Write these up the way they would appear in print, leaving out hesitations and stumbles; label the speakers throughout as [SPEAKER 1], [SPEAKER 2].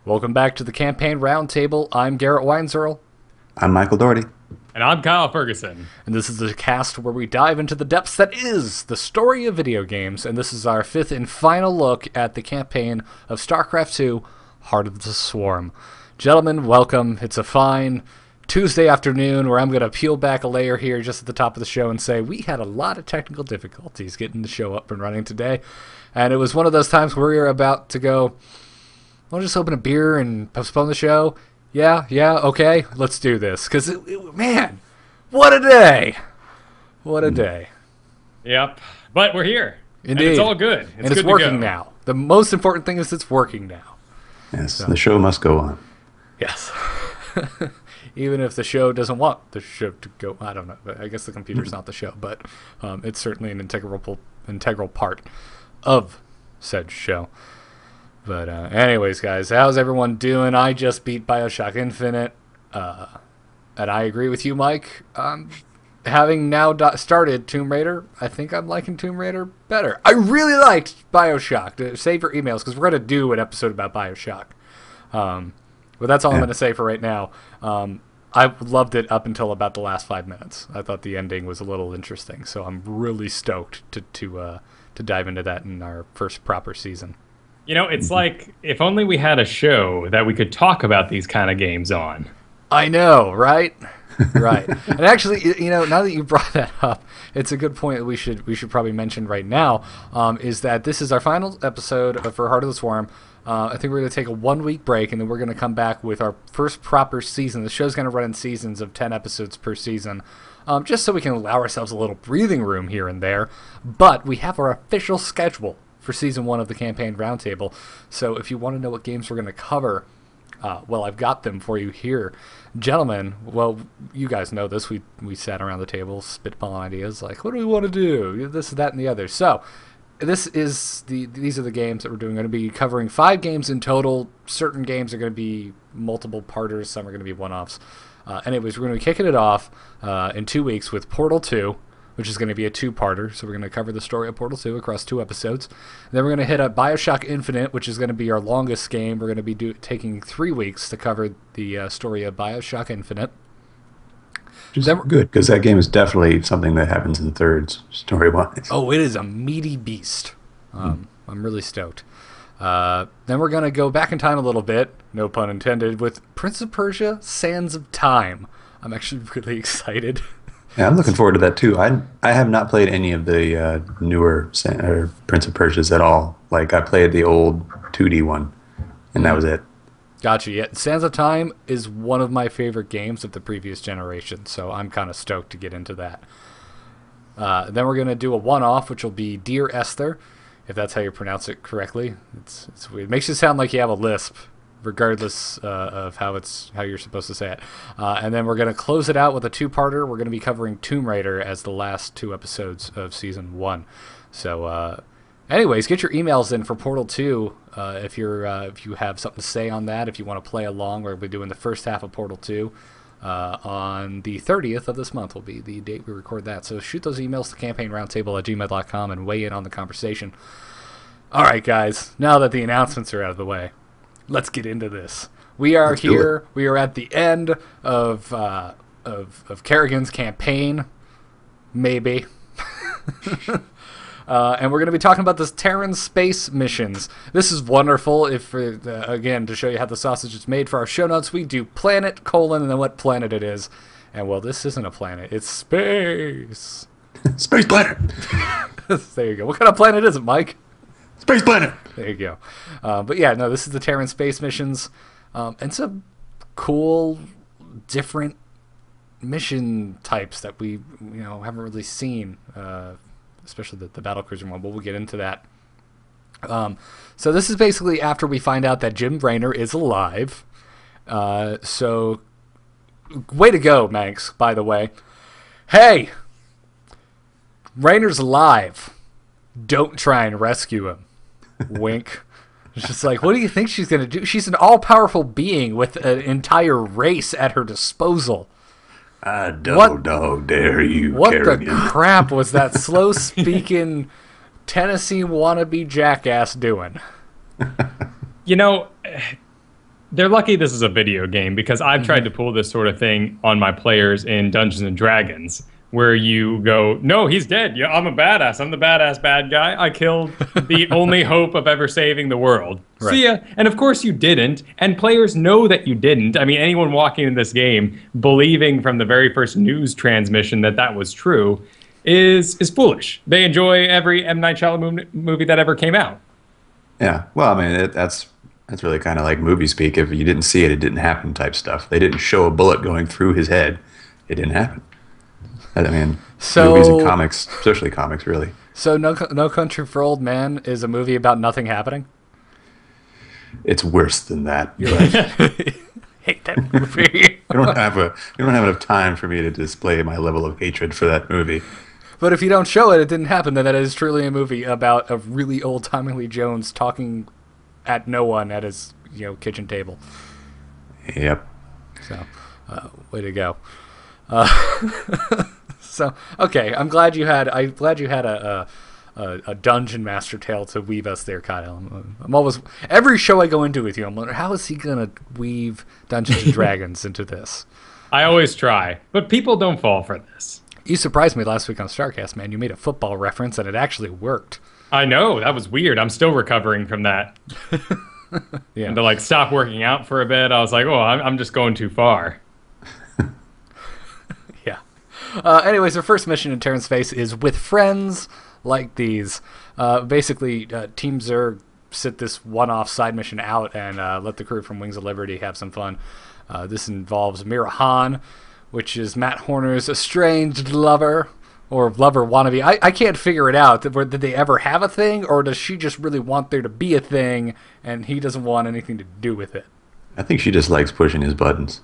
[SPEAKER 1] Welcome back to the Campaign Roundtable. I'm Garrett Weinzierl.
[SPEAKER 2] I'm Michael Doherty.
[SPEAKER 3] And I'm Kyle Ferguson.
[SPEAKER 1] And this is the cast where we dive into the depths that is the story of video games. And this is our fifth and final look at the campaign of StarCraft II, Heart of the Swarm. Gentlemen, welcome. It's a fine Tuesday afternoon where I'm going to peel back a layer here just at the top of the show and say we had a lot of technical difficulties getting the show up and running today. And it was one of those times where we were about to go, I'll just open a beer and postpone the show. Yeah, okay, let's do this. Because, man, what a day. What a day.
[SPEAKER 3] Yep. But we're here.
[SPEAKER 1] Indeed.
[SPEAKER 3] And it's all good.
[SPEAKER 1] And it's working now. The most important thing is it's working now.
[SPEAKER 2] Yes, so. The show must go on.
[SPEAKER 1] Yes. Even if the show doesn't want the show to go, I don't know. I guess the computer's not the show, but it's certainly an integral part of said show. But anyways, guys, how's everyone doing? I just beat BioShock Infinite, and I agree with you, Mike. Having now started Tomb Raider, I think I'm liking Tomb Raider better. I really liked BioShock. Save your emails, because we're going to do an episode about BioShock. But that's all I'm going to say for right now. I loved it up until about the last 5 minutes. I thought the ending was a little interesting, so I'm really stoked to dive into that in our first proper season.
[SPEAKER 3] You know, it's like if only we had a show that we could talk about these kind of games on.
[SPEAKER 1] I know, right? Right. And actually, you know, now that you brought that up, it's a good point that we should probably mention right now, is that this is our final episode for Heart of the Swarm. I think we're going to take a 1 week break, and then we're going to come back with our first proper season. The show's going to run in seasons of 10 episodes per season, just so we can allow ourselves a little breathing room here and there. But we have our official schedule for Season 1 of the Campaign Roundtable. So if you want to know what games we're going to cover, well, I've got them for you here. Gentlemen, well, you guys know this. We sat around the table, spitballing ideas like, what do we want to do? This, that, and the other. So these are the games that we're doing. We're going to be covering 5 games in total. Certain games are going to be multiple parters. Some are going to be one-offs. Anyways, we're going to be kicking it off in 2 weeks with Portal 2, which is going to be a 2-parter. So we're going to cover the story of Portal 2 across 2 episodes. And then we're going to hit up BioShock Infinite, which is going to be our longest game. We're going to be taking 3 weeks to cover the story of BioShock Infinite.
[SPEAKER 2] Which is good, because that game is definitely something that happens in thirds, story-wise.
[SPEAKER 1] Oh, it is a meaty beast. I'm really stoked. Then we're going to go back in time a little bit, no pun intended, with Prince of Persia: Sands of Time. I'm actually really excited.
[SPEAKER 2] Yeah, I'm looking forward to that too. I have not played any of the newer Prince of Persias at all. Like, I played the old 2D one, and that was it.
[SPEAKER 1] Gotcha. Yeah, Sands of Time is one of my favorite games of the previous generation, so I'm kind of stoked to get into that. Then we're going to do a one-off, which will be Dear Esther, if that's how you pronounce it correctly. It's weird. It makes you sound like you have a lisp, regardless of how you're supposed to say it. And then we're going to close it out with a 2-parter. We're going to be covering Tomb Raider as the last 2 episodes of Season 1. So, anyways, get your emails in for Portal 2 if you have something to say on that. If you want to play along, we'll be doing the first half of Portal 2 on the 30th of this month will be the date we record that. So shoot those emails to campaignroundtable@gmail.com and weigh in on the conversation. All right, guys, now that the announcements are out of the way, let's get into this. We are here. We are at the end of Kerrigan's campaign, maybe. And we're going to be talking about this Terran space missions. This is wonderful. If again, to show you how the sausage is made for our show notes, we do planet, and then what planet it is. And, well, this isn't a planet. It's space.
[SPEAKER 2] Space planet.
[SPEAKER 1] There you go. What kind of planet is it, Mike?
[SPEAKER 2] Space planet.
[SPEAKER 1] There you go. But yeah, no, this is the Terran space missions. And some cool, different mission types that we haven't really seen, especially the battlecruiser one, but we'll get into that. So this is basically after we find out that Jim Raynor is alive. So way to go, Mengsk, by the way. Hey! Raynor's alive. Don't try and rescue him. Wink. It's just like, what do you think she's going to do? She's an all-powerful being with an entire race at her disposal.
[SPEAKER 2] I dare you,
[SPEAKER 1] What
[SPEAKER 2] Kerrigan.
[SPEAKER 1] the crap was that slow-speaking Tennessee wannabe jackass doing?
[SPEAKER 3] You know, they're lucky this is a video game, because I've tried to pull this sort of thing on my players in Dungeons and Dragons, where you go, no, he's dead. Yeah, I'm a badass. I'm the badass bad guy. I killed the only hope of ever saving the world.
[SPEAKER 1] Right.
[SPEAKER 3] See ya. And of course you didn't. And players know that you didn't. I mean, anyone walking in this game believing from the very first news transmission that that was true is foolish. They enjoy every M. Night Shyamalan movie that ever came out.
[SPEAKER 2] Yeah. Well, I mean, that's really kind of like movie speak. If you didn't see it, it didn't happen type stuff. They didn't show a bullet going through his head. It didn't happen. I mean, movies and comics, especially comics, really.
[SPEAKER 1] So No Country for Old Men is a movie about nothing happening?
[SPEAKER 2] It's worse than that.
[SPEAKER 1] Hate that movie.
[SPEAKER 2] You don't have enough time for me to display my level of hatred for that movie.
[SPEAKER 1] But if you don't show it, it didn't happen, then that is truly a movie about a really old Tommy Lee Jones talking at no one at his kitchen table.
[SPEAKER 2] Yep.
[SPEAKER 1] So, way to go. So okay, I'm glad you had a dungeon master tale to weave us there, Kyle. I'm always every show I go into with you, I'm wondering how is he gonna weave Dungeons and Dragons into this.
[SPEAKER 3] I always try, but people don't fall for this.
[SPEAKER 1] You surprised me last week on Starcast, man. You made a football reference and it actually worked.
[SPEAKER 3] I know, that was weird. I'm still recovering from that.
[SPEAKER 1] Yeah.
[SPEAKER 3] And to stop working out for a bit, I was like, oh, I'm just going too far.
[SPEAKER 1] Yeah. Anyways, our first mission in Terran Space is with friends like these. Basically, Team Zerg sit this one-off side mission out and let the crew from Wings of Liberty have some fun. This involves Mira Han, which is Matt Horner's estranged lover, or lover wannabe. I can't figure it out. Did they ever have a thing, or does she just really want there to be a thing, and he doesn't want anything to do with it?
[SPEAKER 2] I think she just likes pushing his buttons.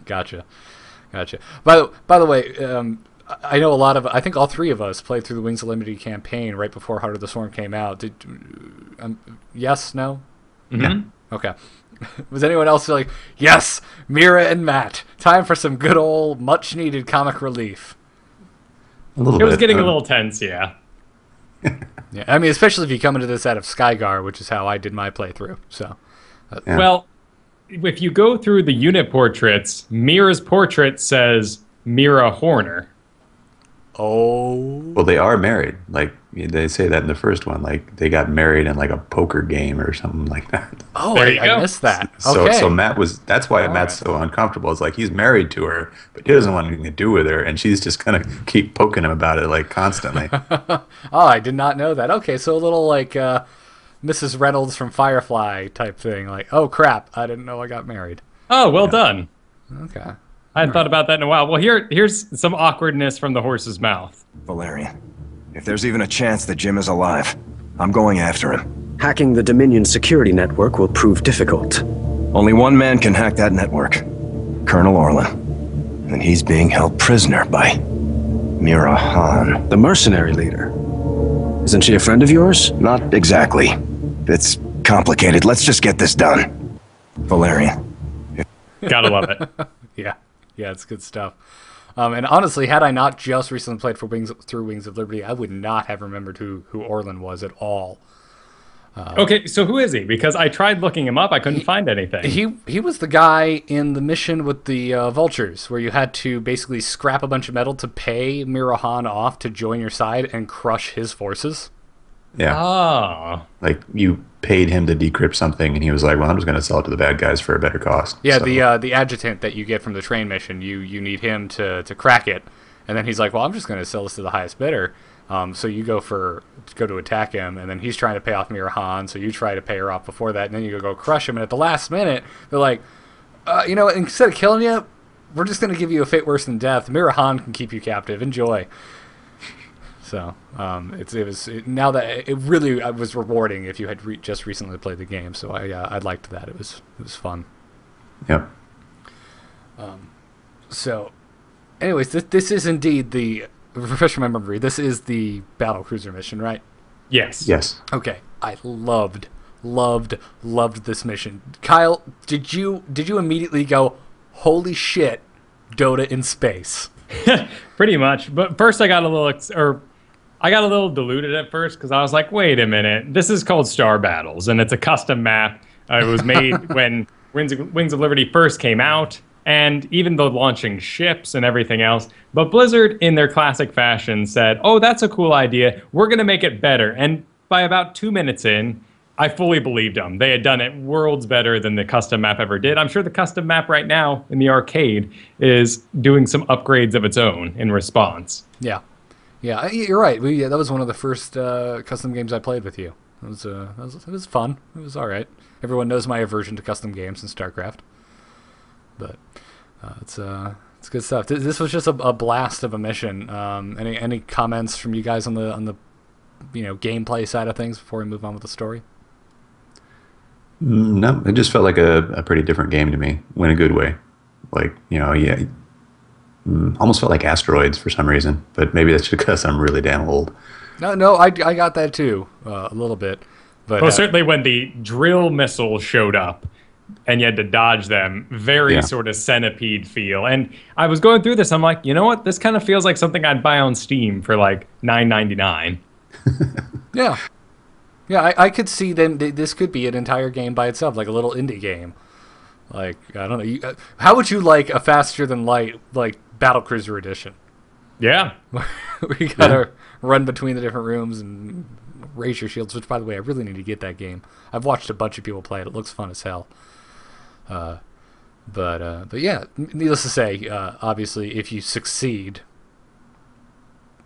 [SPEAKER 1] Gotcha. By the way, I know I think all three of us played through the Wings of Liberty campaign right before Heart of the Swarm came out. Yes, no?
[SPEAKER 3] Mm-hmm.
[SPEAKER 1] Okay. Was anyone else like, yes, Mira and Matt, time for some good old, much-needed comic relief?
[SPEAKER 2] A little
[SPEAKER 3] It was
[SPEAKER 2] bit.
[SPEAKER 3] getting a little tense, yeah.
[SPEAKER 1] Yeah, I mean, especially if you come into this out of Skygar, which is how I did my playthrough. So,
[SPEAKER 2] Yeah.
[SPEAKER 3] Well, if you go through the unit portraits, Mira's portrait says Mira Horner.
[SPEAKER 1] oh,
[SPEAKER 2] Well, they are married. Like they say that in the first one. Like they got married in like a poker game or something like that.
[SPEAKER 3] There you
[SPEAKER 1] I
[SPEAKER 3] go.
[SPEAKER 1] missed that.
[SPEAKER 2] So
[SPEAKER 1] Okay.
[SPEAKER 2] so Matt was. That's why Matt's so uncomfortable. It's like he's married to her, but he doesn't want anything to do with her, and she's just gonna keep poking him about it like constantly.
[SPEAKER 1] Oh, I did not know that. Okay, so a little like Mrs. Reynolds from Firefly type thing. Like, oh crap, I didn't know I got married.
[SPEAKER 3] Oh, well done.
[SPEAKER 1] Okay.
[SPEAKER 3] I hadn't thought about that in a while. Well, here's some awkwardness from the horse's mouth.
[SPEAKER 4] Valerian, if there's even a chance that Jim is alive, I'm going after him.
[SPEAKER 5] Hacking the Dominion security network will prove difficult.
[SPEAKER 4] Only one man can hack that network, Colonel Orlan. And he's being held prisoner by Mira Han.
[SPEAKER 5] The mercenary leader. Isn't she a friend of yours?
[SPEAKER 4] Not exactly. It's complicated. Let's just get this done. Valerian.
[SPEAKER 3] Gotta love it.
[SPEAKER 1] Yeah, it's good stuff. And honestly, had I not just recently played for Wings of Liberty, I would not have remembered who Orlan was at all.
[SPEAKER 3] Okay, so who is he? Because I tried looking him up, I couldn't find anything.
[SPEAKER 1] He was the guy in the mission with the vultures, where you had to basically scrap a bunch of metal to pay Mira Han off to join your side and crush his forces.
[SPEAKER 2] Yeah.
[SPEAKER 3] Oh.
[SPEAKER 2] Like you paid him to decrypt something, and he was like, "Well, I'm just going to sell it to the bad guys for a better cost."
[SPEAKER 1] Yeah,
[SPEAKER 2] So,
[SPEAKER 1] the adjutant that you get from the train mission, you need him to crack it, and then he's like, "Well, I'm just going to sell this to the highest bidder." So you go to attack him, and then he's trying to pay off Mira Han, so you try to pay her off before that, and then you go crush him, and at the last minute, they're like, instead of killing you, we're just going to give you a fate worse than death. Mira Han can keep you captive. Enjoy. So now that it really was rewarding if you had just recently played the game. So I liked that. It was fun.
[SPEAKER 2] Yep.
[SPEAKER 1] So, anyways, this is indeed the refresh my memory. This is the battle cruiser mission, right?
[SPEAKER 3] Yes.
[SPEAKER 2] Yes.
[SPEAKER 1] Okay. I loved this mission. Kyle, did you immediately go, holy shit, Dota in space?
[SPEAKER 3] Pretty much. But first I got a little deluded at first because I was like, wait a minute, this is called Star Battles and it's a custom map. It was made when Wings of Liberty first came out, and even the launching ships and everything else. But Blizzard, in their classic fashion, said, oh, that's a cool idea. We're going to make it better. And by about 2 minutes in, I fully believed them. They had done it worlds better than the custom map ever did. I'm sure the custom map right now in the arcade is doing some upgrades of its own in response.
[SPEAKER 1] Yeah. Yeah, you're right. That was one of the first custom games I played with you. It was fun. It was all right. Everyone knows my aversion to custom games in StarCraft. But it's good stuff. This was just a blast of a mission. Any comments from you guys on the gameplay side of things before we move on with the story?
[SPEAKER 2] No, it just felt like a pretty different game to me, in a good way. Like, almost felt like Asteroids for some reason, but maybe that's because I'm really damn old.
[SPEAKER 1] No, I got that too, a little bit. But
[SPEAKER 3] well, certainly when the drill missiles showed up and you had to dodge them, very sort of Centipede feel. And I was going through this, I'm like, you know what? This kind of feels like something I'd buy on Steam for like $9.99.
[SPEAKER 1] Yeah. Yeah, I could see them. This could be an entire game by itself, like a little indie game. Like, I don't know. How would you like a faster than light, like Battlecruiser edition?
[SPEAKER 3] Yeah.
[SPEAKER 1] Where you gotta run between the different rooms and raise your shields, which, by the way, I really need to get that game. I've watched a bunch of people play it. It looks fun as hell. But yeah, needless to say, obviously, if you succeed,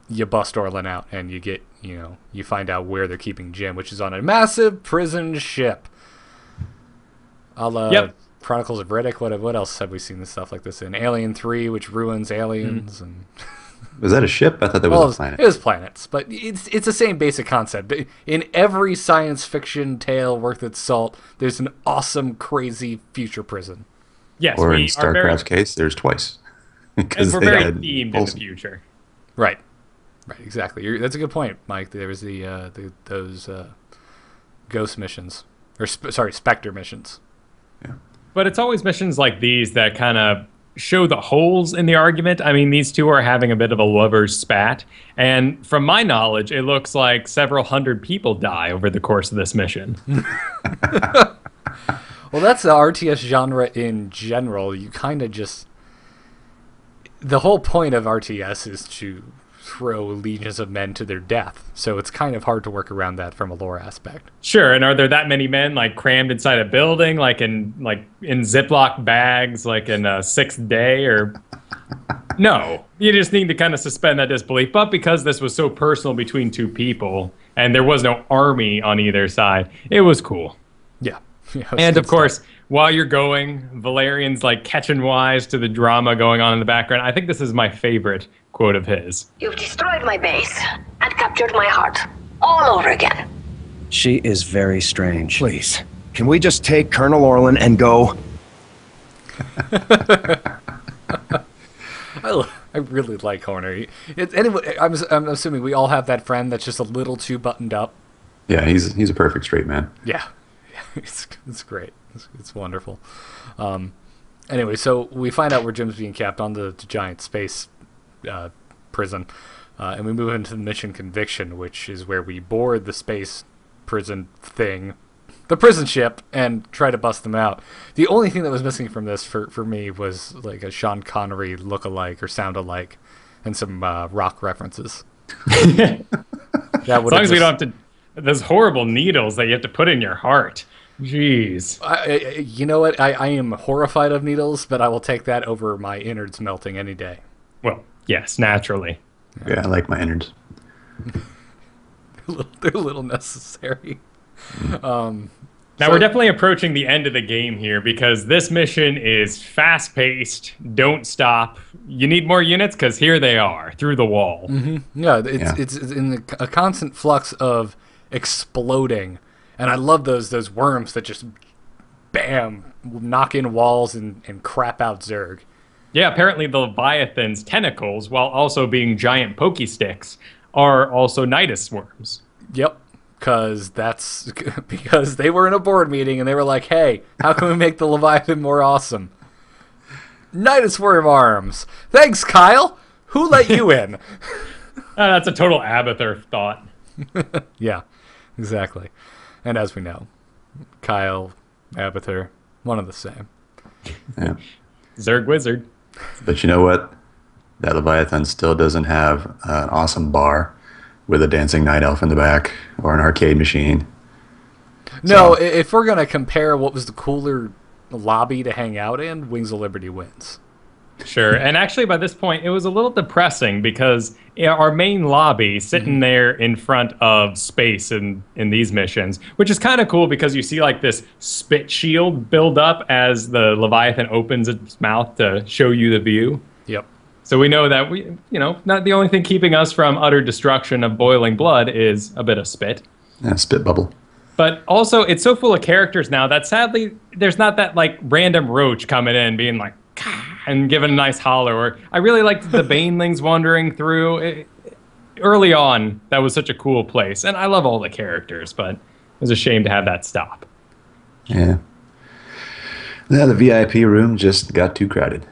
[SPEAKER 1] you bust Orlin out and you get, you find out where they're keeping Jim, which is on a massive prison ship. A la Chronicles of Riddick. What else have we seen this stuff like this in? Alien 3, which ruins aliens. And
[SPEAKER 2] was that a ship? I thought that was a planet.
[SPEAKER 1] It was planets, but it's the same basic concept. In every science fiction tale worth its salt, there's an awesome, crazy future prison.
[SPEAKER 3] Yes,
[SPEAKER 2] or in StarCraft's case, there's twice.
[SPEAKER 3] Because we're very themed in the future.
[SPEAKER 1] Right, exactly. That's a good point, Mike. There was those ghost missions, or Spectre missions.
[SPEAKER 2] Yeah.
[SPEAKER 3] But it's always missions like these that kind of show the holes in the argument. I mean, these two are having a bit of a lover's spat. And from my knowledge, it looks like several hundred people die over the course of this mission.
[SPEAKER 1] Well, that's the RTS genre in general. You kind of just... The whole point of RTS is to throw legions of men to their death. So it's kind of hard to work around that from a lore aspect.
[SPEAKER 3] Sure, and are there that many men like crammed inside a building, like in Ziploc bags, like in a sixth day, or no? You just need to kind of suspend that disbelief. But because this was so personal between two people, and there was no army on either side, it was cool.
[SPEAKER 1] Yeah.
[SPEAKER 3] And of course, while you're going, Valerian's like catching wise to the drama going on in the background. I think this is my favorite quote of his.
[SPEAKER 6] You've destroyed my base and captured my heart all over again.
[SPEAKER 5] She is very strange.
[SPEAKER 4] Please, can we just take Colonel Orlin and go?
[SPEAKER 1] I really like Horner. Anyway, I'm assuming we all have that friend that's just a little too buttoned up.
[SPEAKER 2] Yeah, he's a perfect straight man.
[SPEAKER 1] Yeah. It's great. It's wonderful. Anyway, so we find out where Jim's being kept on the giant space prison, and we move into the mission Conviction, which is where we board the space prison thing, the prison ship, and try to bust them out. The only thing that was missing from this for me was like a Sean Connery look-alike or sound-alike, and some rock references.
[SPEAKER 3] As long as we don't have to... Those horrible needles that you have to put in your heart. Jeez.
[SPEAKER 1] You know what? I am horrified of needles, but I will take that over my innards melting any day.
[SPEAKER 3] Well, yes, naturally.
[SPEAKER 2] Yeah, I like my innards.
[SPEAKER 1] They're a little necessary.
[SPEAKER 3] Now, we're definitely approaching the end of the game here because this mission is fast-paced, don't stop. You need more units because here they are, through the wall.
[SPEAKER 1] Mm-hmm. Yeah, it's in a constant flux of exploding. And I love those worms that just, bam, knock in walls and crap out Zerg.
[SPEAKER 3] Yeah, apparently the Leviathan's tentacles, while also being giant pokey sticks, are also Nidus worms.
[SPEAKER 1] Yep, because they were in a board meeting and they were like, hey, how can we make the Leviathan more awesome? Nidus worm arms. Thanks, Kyle. Who let you in?
[SPEAKER 3] That's a total Abathur thought.
[SPEAKER 1] Yeah, exactly. And as we know, Kyle Abathur, one of the same.
[SPEAKER 2] Yeah.
[SPEAKER 3] Zerg Wizard.
[SPEAKER 2] But you know what? That Leviathan still doesn't have an awesome bar with a dancing night elf in the back or an arcade machine.
[SPEAKER 1] No, if we're going to compare what was the cooler lobby to hang out in, Wings of Liberty wins.
[SPEAKER 3] Sure. And actually, by this point, it was a little depressing because our main lobby sitting there in front of space in these missions, which is kind of cool because you see like this spit shield build up as the Leviathan opens its mouth to show you the view.
[SPEAKER 1] Yep.
[SPEAKER 3] So we know that not the only thing keeping us from utter destruction of boiling blood is a bit of spit.
[SPEAKER 2] Yeah, spit bubble.
[SPEAKER 3] But also, it's so full of characters now that sadly, there's not that like random roach coming in being like, and giving a nice holler. Or I really liked the banelings wandering through. Early on, that was such a cool place. And I love all the characters, but it was a shame to have that stop.
[SPEAKER 2] Yeah. Yeah, the VIP room just got too crowded.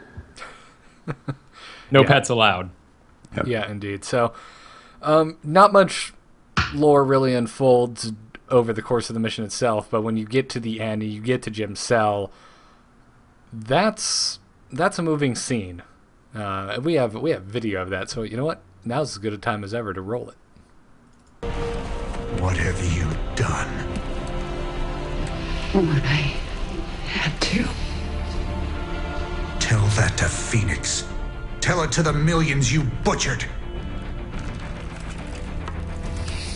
[SPEAKER 3] No pets allowed.
[SPEAKER 2] Yep.
[SPEAKER 1] Yeah, indeed. So, not much lore really unfolds over the course of the mission itself, but when you get to the end and you get to Jim's cell, that's a moving scene. We have video of that, so you know what? Now's as good a time as ever to roll it.
[SPEAKER 7] What have you done?
[SPEAKER 8] What I had to.
[SPEAKER 7] Tell that to Phoenix. Tell it to the millions you butchered.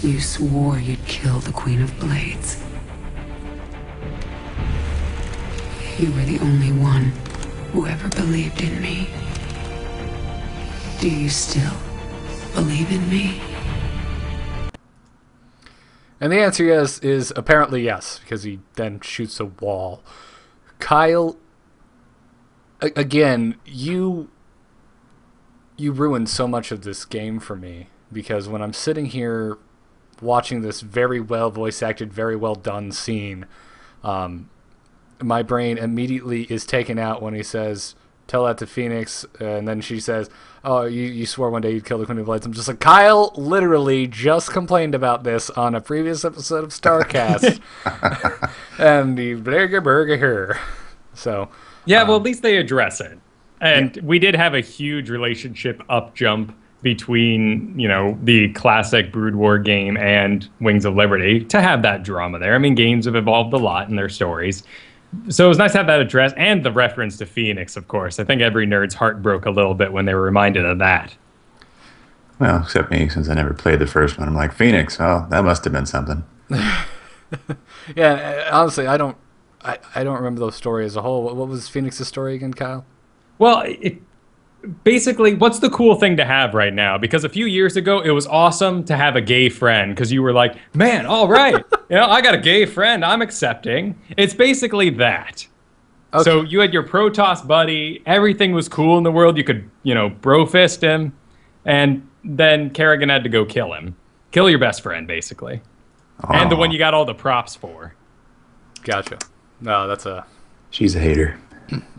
[SPEAKER 8] You swore you'd kill the Queen of Blades. You were the only one who ever believed in me. Do you still believe in me?
[SPEAKER 1] And the answer is apparently yes, because he then shoots a wall. Kyle, again, you ruined so much of this game for me, because when I'm sitting here watching this very well voice acted, very well done scene, my brain immediately is taken out when he says, tell that to Phoenix, and then she says, oh, you swore one day you'd kill the Queen of Blades. I'm just like, Kyle literally just complained about this on a previous episode of StarCast. And the burger here. So
[SPEAKER 3] yeah, well, at least they address it. And we did have a huge relationship up jump between, the classic Brood War game and Wings of Liberty to have that drama there. I mean, games have evolved a lot in their stories. So it was nice to have that address and the reference to Phoenix, of course. I think every nerd's heart broke a little bit when they were reminded of that.
[SPEAKER 2] Well, except me, since I never played the first one. I'm like, Phoenix, oh, that must have been something.
[SPEAKER 1] Yeah, honestly, I don't remember those stories as a whole. What was Phoenix's story again, Kyle?
[SPEAKER 3] Well, basically, what's the cool thing to have right now? Because a few years ago, it was awesome to have a gay friend because you were like, man, all right, I got a gay friend, I'm accepting. It's basically that. Okay. So you had your Protoss buddy, everything was cool in the world, you could, bro fist him, and then Kerrigan had to go kill him. Kill your best friend, basically. Oh. And the one you got all the props for.
[SPEAKER 1] Gotcha. No,
[SPEAKER 2] She's a hater.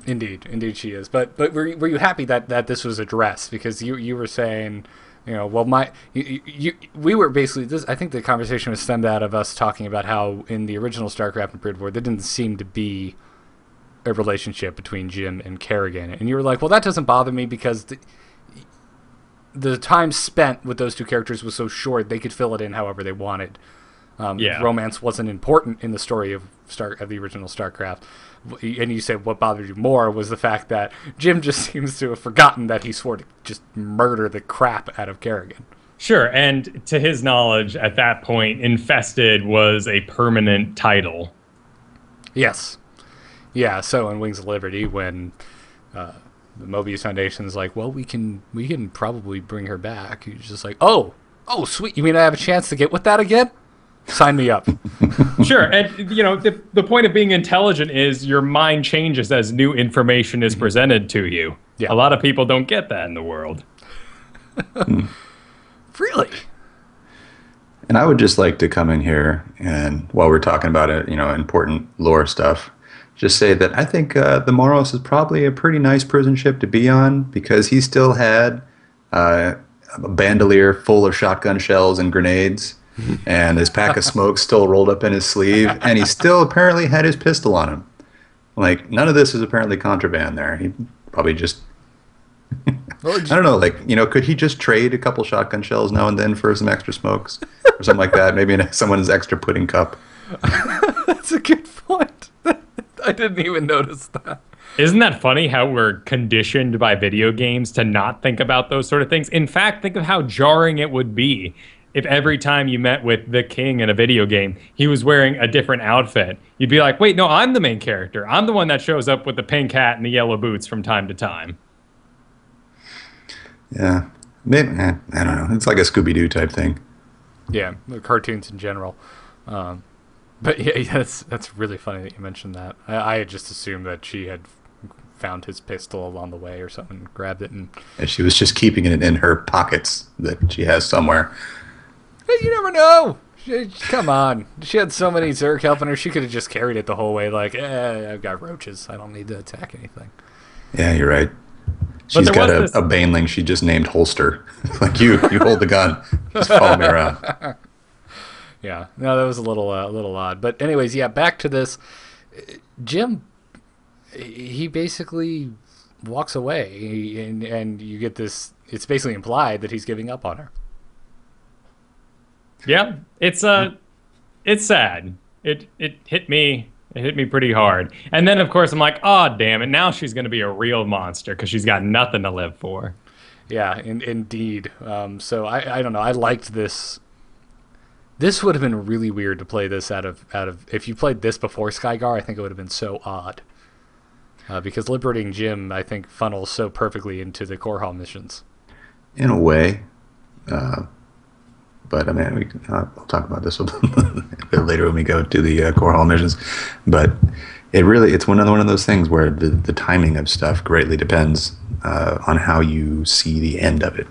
[SPEAKER 1] Indeed she is. But were you happy that this was addressed? Because you were saying, well, we were basically this. I think the conversation was stemmed out of us talking about how in the original StarCraft and Brood War there didn't seem to be a relationship between Jim and Kerrigan, and you were like, well, that doesn't bother me because the time spent with those two characters was so short they could fill it in however they wanted. Romance wasn't important in the story of the original StarCraft. And you said what bothered you more was the fact that Jim just seems to have forgotten that he swore to just murder the crap out of Kerrigan.
[SPEAKER 3] Sure, and to his knowledge, at that point, Infested was a permanent title.
[SPEAKER 1] Yes. Yeah, so in Wings of Liberty, when the Mobius Foundation's like, well, we can probably bring her back, he's just like, oh, sweet, you mean I have a chance to get with that again? Sign me up.
[SPEAKER 3] Sure, and the point of being intelligent is your mind changes as new information is presented to you. Yeah. A lot of people don't get that in the world.
[SPEAKER 1] Really?
[SPEAKER 2] And I would just like to come in here and while we're talking about it, important lore stuff, just say that I think the Moros is probably a pretty nice prison ship to be on because he still had a bandolier full of shotgun shells and grenades. and his pack of smokes still rolled up in his sleeve, and he still apparently had his pistol on him. Like, none of this is apparently contraband there. He probably just... I don't know, like, could he just trade a couple shotgun shells now and then for some extra smokes? Or something like that? Maybe in someone's extra pudding cup.
[SPEAKER 1] That's a good point. I didn't even notice that.
[SPEAKER 3] Isn't that funny how we're conditioned by video games to not think about those sort of things? In fact, think of how jarring it would be if every time you met with the king in a video game, he was wearing a different outfit. You'd be like, wait, no, I'm the main character. I'm the one that shows up with the pink hat and the yellow boots from time to time.
[SPEAKER 2] Yeah. Maybe, I don't know. It's like a Scooby-Doo type thing.
[SPEAKER 1] Yeah, the cartoons in general. But yeah, that's really funny that you mentioned that. I had just assumed that she had found his pistol along the way or something, grabbed it, and
[SPEAKER 2] she was just keeping it in her pockets that she has somewhere.
[SPEAKER 1] Hey, you never know. Come on, she had so many Zerg helping her. She could have just carried it the whole way. Like, I've got roaches. I don't need to attack anything.
[SPEAKER 2] Yeah, you're right. She's got a baneling she just named Holster. Like, you hold the gun. Just follow me around.
[SPEAKER 1] Yeah, no, that was a little odd. But anyways, yeah, back to this. Jim, he basically walks away, and you get this. It's basically implied that he's giving up on her.
[SPEAKER 3] Yeah, it's sad. It hit me. It hit me pretty hard. And then, of course, I'm like, oh, damn it. Now she's going to be a real monster because she's got nothing to live for.
[SPEAKER 1] Yeah, indeed. So I don't know. I liked this. This would have been really weird to play this out of. If you played this before Skygar, I think it would have been so odd. Because liberating Jim, I think, funnels so perfectly into the core hall missions.
[SPEAKER 2] In a way. But I mean, I'll talk about this a bit later when we go to the core hall missions. But it's one of those things where the timing of stuff greatly depends on how you see the end of it.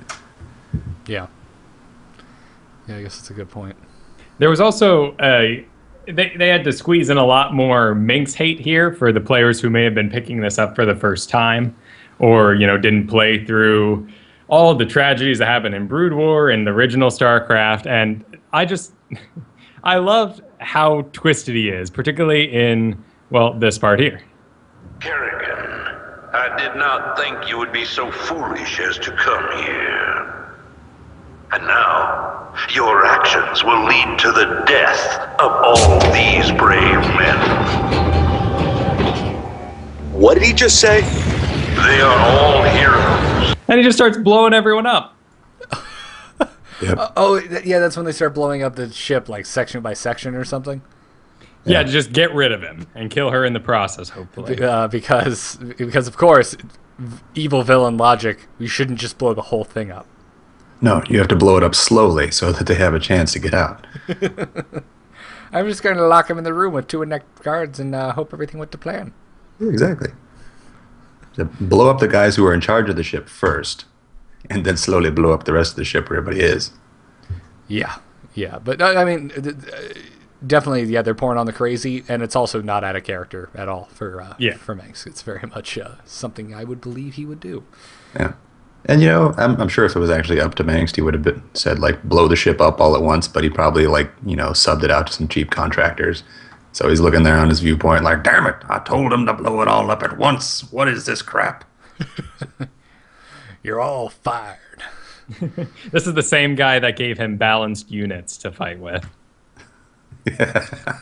[SPEAKER 1] Yeah. Yeah, I guess that's a good point.
[SPEAKER 3] There was also they had to squeeze in a lot more Mengsk hate here for the players who may have been picking this up for the first time, or didn't play through all of the tragedies that happened in Brood War and the original StarCraft. And I loved how twisted he is, particularly in, well, this part here.
[SPEAKER 9] Kerrigan, I did not think you would be so foolish as to come here. And now, your actions will lead to the death of all these brave men.
[SPEAKER 10] What did he just say?
[SPEAKER 9] They are all heroes.
[SPEAKER 3] And he just starts blowing everyone up.
[SPEAKER 2] Yep.
[SPEAKER 1] Yeah, that's when they start blowing up the ship, like section by section or something.
[SPEAKER 3] Yeah, just get rid of him and kill her in the process, hopefully.
[SPEAKER 1] Because of course, evil villain logic, you shouldn't just blow the whole thing up.
[SPEAKER 2] No, you have to blow it up slowly so that they have a chance to get out.
[SPEAKER 1] I'm just going to lock him in the room with 2 necked guards and hope everything went to plan.
[SPEAKER 2] Yeah, exactly. So blow up the guys who are in charge of the ship first, and then slowly blow up the rest of the ship where everybody is.
[SPEAKER 1] Yeah. But, I mean, definitely, yeah, they're pouring on the crazy, and it's also not out of character at all for Mengsk. It's very much something I would believe he would do.
[SPEAKER 2] Yeah. And, I'm sure if it was actually up to Mengsk, he would have said, like, blow the ship up all at once, but he probably, like, subbed it out to some cheap contractors. So he's looking there on his viewpoint like, damn it, I told him to blow it all up at once. What is this crap?
[SPEAKER 1] You're all fired.
[SPEAKER 3] This is the same guy that gave him balanced units to fight with.
[SPEAKER 2] Yeah.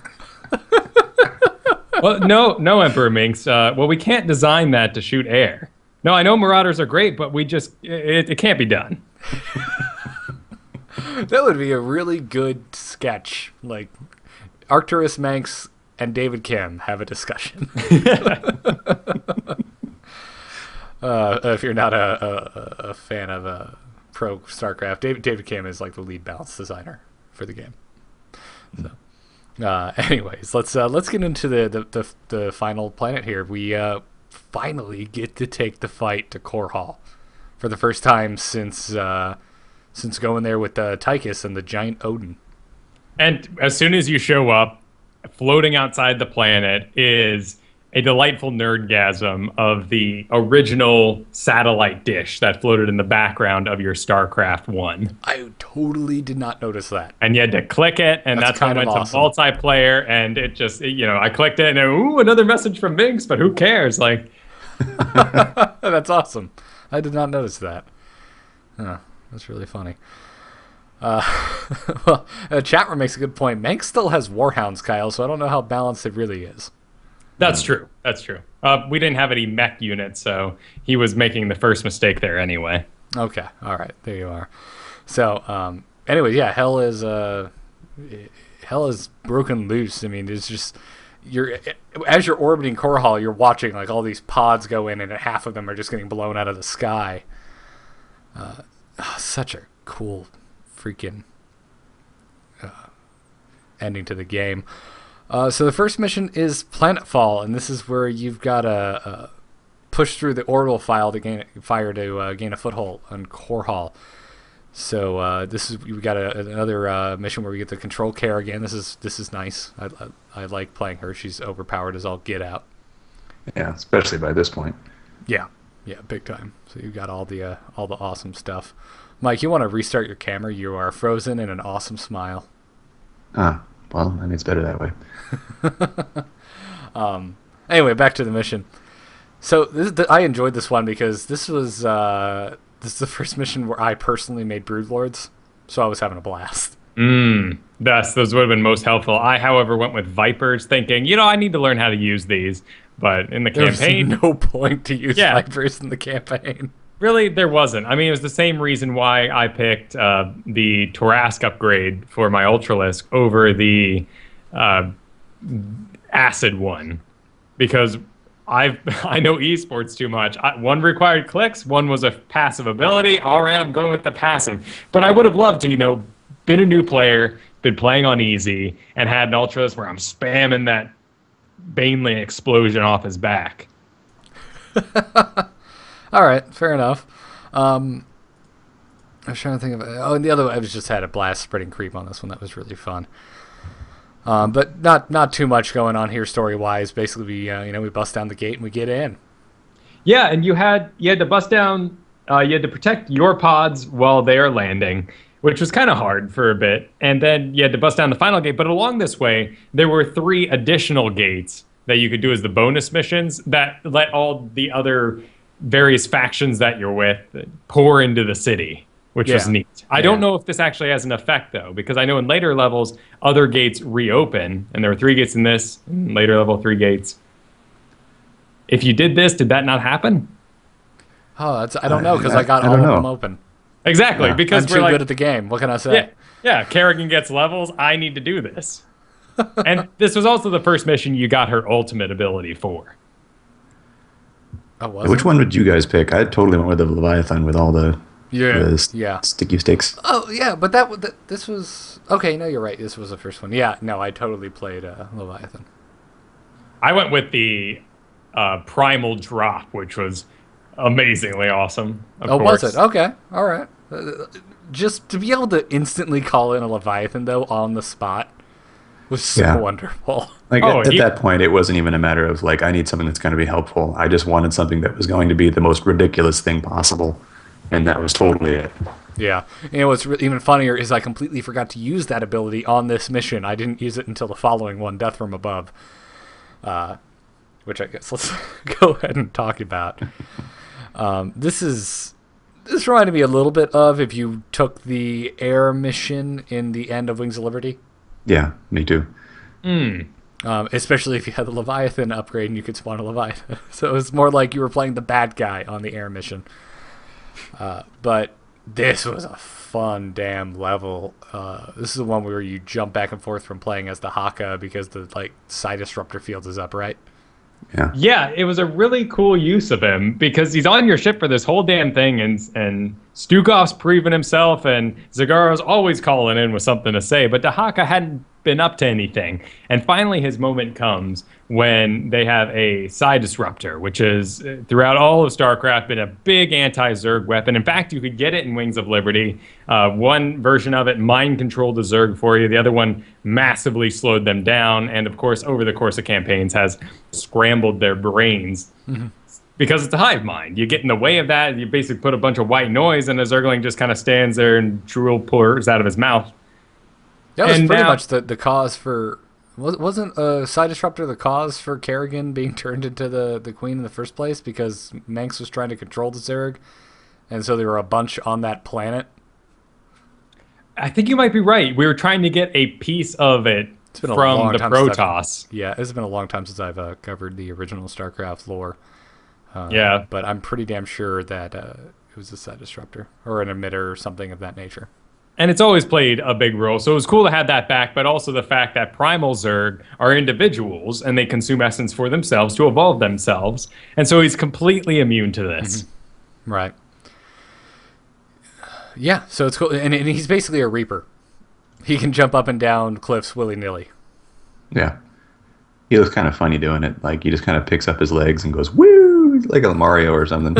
[SPEAKER 3] Well, no, Emperor Mengsk. Well, we can't design that to shoot air. No, I know Marauders are great, but it can't be done.
[SPEAKER 1] That would be a really good sketch. Like, Arcturus Mengsk and David Kim have a discussion. If you're not a fan of pro StarCraft, David Kim is like the lead balance designer for the game. So, anyways, let's get into the final planet here. We finally get to take the fight to Core Hall for the first time since going there with Tychus and the giant Odin.
[SPEAKER 3] And as soon as you show up, floating outside the planet is a delightful nerdgasm of the original satellite dish that floated in the background of your StarCraft 1.
[SPEAKER 1] I totally did not notice that.
[SPEAKER 3] And you had to click it, and that's when it went to multiplayer, and it just, I clicked it, and ooh, another message from Mengsk, but who cares? Like,
[SPEAKER 1] that's awesome. I did not notice that. Huh, that's really funny. Well, chat room makes a good point. Mengsk still has Warhounds, Kyle, so I don't know how balanced it really is.
[SPEAKER 3] That's true. That's true. We didn't have any mech units, so he was making the first mistake there anyway.
[SPEAKER 1] Okay. All right. There you are. So, anyway, yeah, hell is broken loose. I mean, it's just as you're orbiting Core Hall, you're watching like all these pods go in, and half of them are just getting blown out of the sky. Such a cool freaking ending to the game. So the first mission is Planetfall, and this is where you've got to push through the orbital to gain a foothold on Core Hall. So we got another mission where we get the control care again. This is nice. I like playing her. She's overpowered as all get out.
[SPEAKER 2] Yeah, especially by this point.
[SPEAKER 1] Yeah, big time. So you got all the awesome stuff. Mike, you want to restart your camera? You are frozen in an awesome smile.
[SPEAKER 2] Well, I mean, it's better that way.
[SPEAKER 1] Anyway, back to the mission. So I enjoyed this one because this is the first mission where I personally made Broodlords, so I was having a blast.
[SPEAKER 3] Those would have been most helpful. I, however, went with Vipers, thinking, I need to learn how to use these. But in the campaign,
[SPEAKER 1] there's no point to use Vipers in the campaign.
[SPEAKER 3] Really, there wasn't. I mean, it was the same reason why I picked the Torask upgrade for my Ultralisk over the Acid one, because I know esports too much. One required clicks, one was a passive ability. All right, I'm going with the passive. But I would have loved to, been a new player, been playing on easy, and had an Ultralisk where I'm spamming that Baneling explosion off his back.
[SPEAKER 1] All right, fair enough. I was trying to think of it. Oh, and the other one, I just had a blast spreading creep on this one. That was really fun. But not too much going on here story-wise. Basically, we bust down the gate and we get in.
[SPEAKER 3] Yeah, and you had to bust down. You had to protect your pods while they are landing, which was kind of hard for a bit. And then you had to bust down the final gate. But along this way, there were 3 additional gates that you could do as the bonus missions that let all the other various factions that you're with pour into the city, which was neat. I don't know if this actually has an effect, though, because I know in later levels, other gates reopen, and there were 3 gates in this, and later level 3 gates. If you did this, did that not happen?
[SPEAKER 1] Oh, I don't know, because I got all of them open.
[SPEAKER 3] Exactly, because
[SPEAKER 1] I'm too good at the game. What can I say?
[SPEAKER 3] Yeah, Kerrigan gets levels. I need to do this. And this was also the first mission you got her ultimate ability for.
[SPEAKER 2] Oh, which one would you guys pick? I totally went with the Leviathan with all the sticky sticks.
[SPEAKER 1] Oh yeah, but this was okay. No, you're right. This was the first one. Yeah, no, I totally played Leviathan.
[SPEAKER 3] I went with the Primal Drop, which was amazingly awesome. Of course.
[SPEAKER 1] Was it? Okay, all right. Just to be able to instantly call in a Leviathan though on the spot was so wonderful.
[SPEAKER 2] Like at that point, it wasn't even a matter of like, I need something that's going to be helpful. I just wanted something that was going to be the most ridiculous thing possible. And that was totally it.
[SPEAKER 1] Yeah. And what's even funnier is I completely forgot to use that ability on this mission. I didn't use it until the following one, Death from Above. Which I guess let's go ahead and talk about. This reminded me a little bit of if you took the air mission in the end of Wings of Liberty.
[SPEAKER 2] Yeah, me too.
[SPEAKER 1] Especially if you had the Leviathan upgrade and you could spawn a Leviathan. So it was more like you were playing the bad guy on the air mission. But this was a fun damn level. This is the one where you jump back and forth from playing as the Haka because the side disruptor field is up, right?
[SPEAKER 3] Yeah, it was a really cool use of him because he's on your ship for this whole damn thing, and Stukov's proven himself, and Zagaro's always calling in with something to say, but Dahaka hadn't been up to anything. And finally, his moment comes when they have a psi disruptor, which is throughout all of StarCraft been a big anti-Zerg weapon. In fact, you could get it in Wings of Liberty. One version of it mind controlled the Zerg for you. The other one massively slowed them down. And of course, over the course of campaigns, has scrambled their brains. Mm-hmm. Because it's a hive mind. You get in the way of that, you basically put a bunch of white noise, and a Zergling just kind of stands there and drool pours out of his mouth.
[SPEAKER 1] That was pretty much the cause for... Wasn't a psi disruptor the cause for Kerrigan being turned into the queen in the first place? Because Mengsk was trying to control the Zerg, and so there were a bunch on that planet?
[SPEAKER 3] I think you might be right. We were trying to get a piece of it from the Protoss.
[SPEAKER 1] Yeah, it's been a long time since I've covered the original StarCraft lore.
[SPEAKER 3] Yeah.
[SPEAKER 1] But I'm pretty damn sure that it was a psi disruptor or an emitter or something of that nature.
[SPEAKER 3] And it's always played a big role, so it was cool to have that back, but also the fact that primal Zerg are individuals, and they consume essence for themselves to evolve themselves, and so he's completely immune to this.
[SPEAKER 1] Mm-hmm. Right. Yeah, so it's cool, and he's basically a Reaper. He can jump up and down cliffs willy-nilly.
[SPEAKER 2] Yeah. He looks kind of funny doing it. Like, he just kind of picks up his legs and goes, woo, like a Mario or something.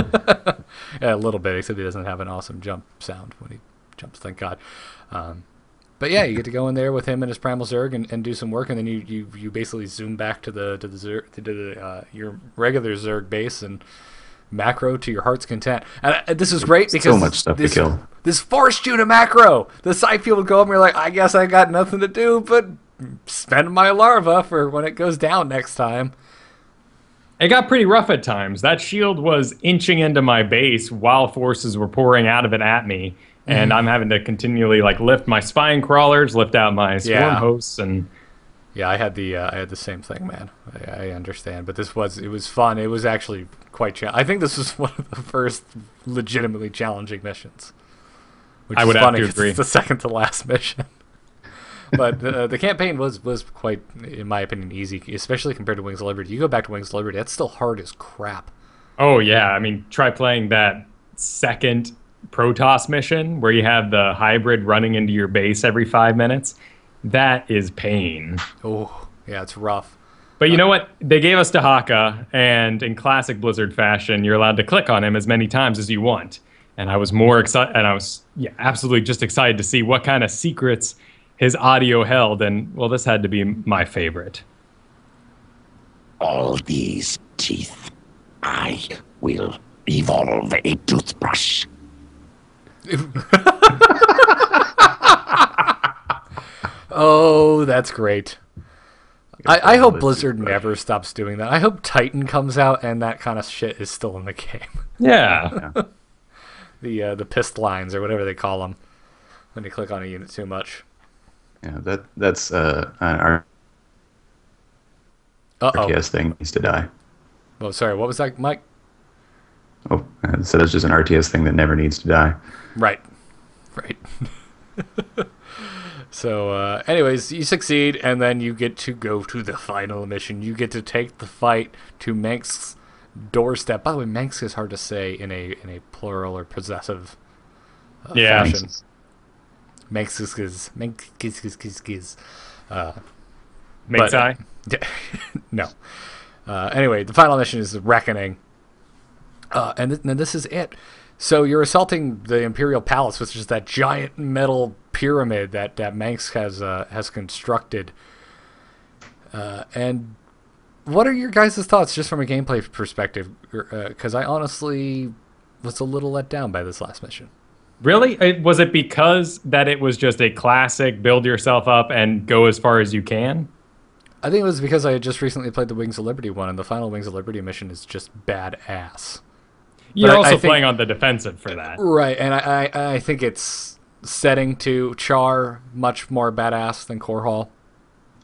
[SPEAKER 1] Yeah, a little bit, except he doesn't have an awesome jump sound when he jumps, thank God. But yeah, you get to go in there with him and his primal Zerg and do some work, and then you basically zoom back to your regular Zerg base and macro to your heart's content. And this is great because
[SPEAKER 2] so much stuff to kill.
[SPEAKER 1] This forced you to macro. The side field would go up and you're like, I guess I got nothing to do but spend my larva for when it goes down next time.
[SPEAKER 3] It got pretty rough at times. That shield was inching into my base while forces were pouring out of it at me, and I'm having to continually lift my spine crawlers, lift out my swarm hosts, and
[SPEAKER 1] yeah, I had the same thing, man. I understand, but it was fun. It was actually quite challenging. I think this was one of the first legitimately challenging missions. Which
[SPEAKER 3] I would
[SPEAKER 1] is
[SPEAKER 3] have
[SPEAKER 1] funny
[SPEAKER 3] to agree.
[SPEAKER 1] It's the second to last mission. But the campaign was quite, in my opinion, easy, especially compared to Wings of Liberty. You go back to Wings of Liberty, that's still hard as crap.
[SPEAKER 3] Oh, yeah. I mean, try playing that second Protoss mission where you have the hybrid running into your base every 5 minutes. That is pain.
[SPEAKER 1] Oh, yeah, it's rough.
[SPEAKER 3] But you know what? They gave us Dahaka, and in classic Blizzard fashion, you're allowed to click on him as many times as you want. And I was more excited, and I was absolutely just excited to see what kind of secrets his audio held, and, well, this had to be my favorite.
[SPEAKER 11] All these teeth, I will evolve a toothbrush.
[SPEAKER 1] Oh, that's great. I hope Blizzard never stops doing that. I hope Titan comes out and that kind of shit is still in the game.
[SPEAKER 3] Yeah.
[SPEAKER 1] The pissed lines or whatever they call them when you click on a unit too much.
[SPEAKER 2] Yeah, that's an RTS thing needs to die.
[SPEAKER 1] Oh, sorry, what was that, Mike?
[SPEAKER 2] Oh, so that's just an RTS thing that never needs to die.
[SPEAKER 1] Right. So, anyways, you succeed, and then you get to go to the final mission. You get to take the fight to Mengsk's doorstep. By the way, Mengsk is hard to say in a plural or possessive fashion. Mengsk. No. Anyway, the final mission is the Reckoning. And this is it. So you're assaulting the Imperial Palace, which is that giant metal pyramid that Mengsk has constructed. And what are your guys' thoughts, just from a gameplay perspective? Because I honestly was a little let down by this last mission.
[SPEAKER 3] Really? Was it because that it was just a classic build yourself up and go as far as you can?
[SPEAKER 1] I think it was because I had just recently played the Wings of Liberty one, and the final Wings of Liberty mission is just badass.
[SPEAKER 3] You're also playing on the defensive for that.
[SPEAKER 1] Right, and I think it's setting to Char much more badass than Core Hall.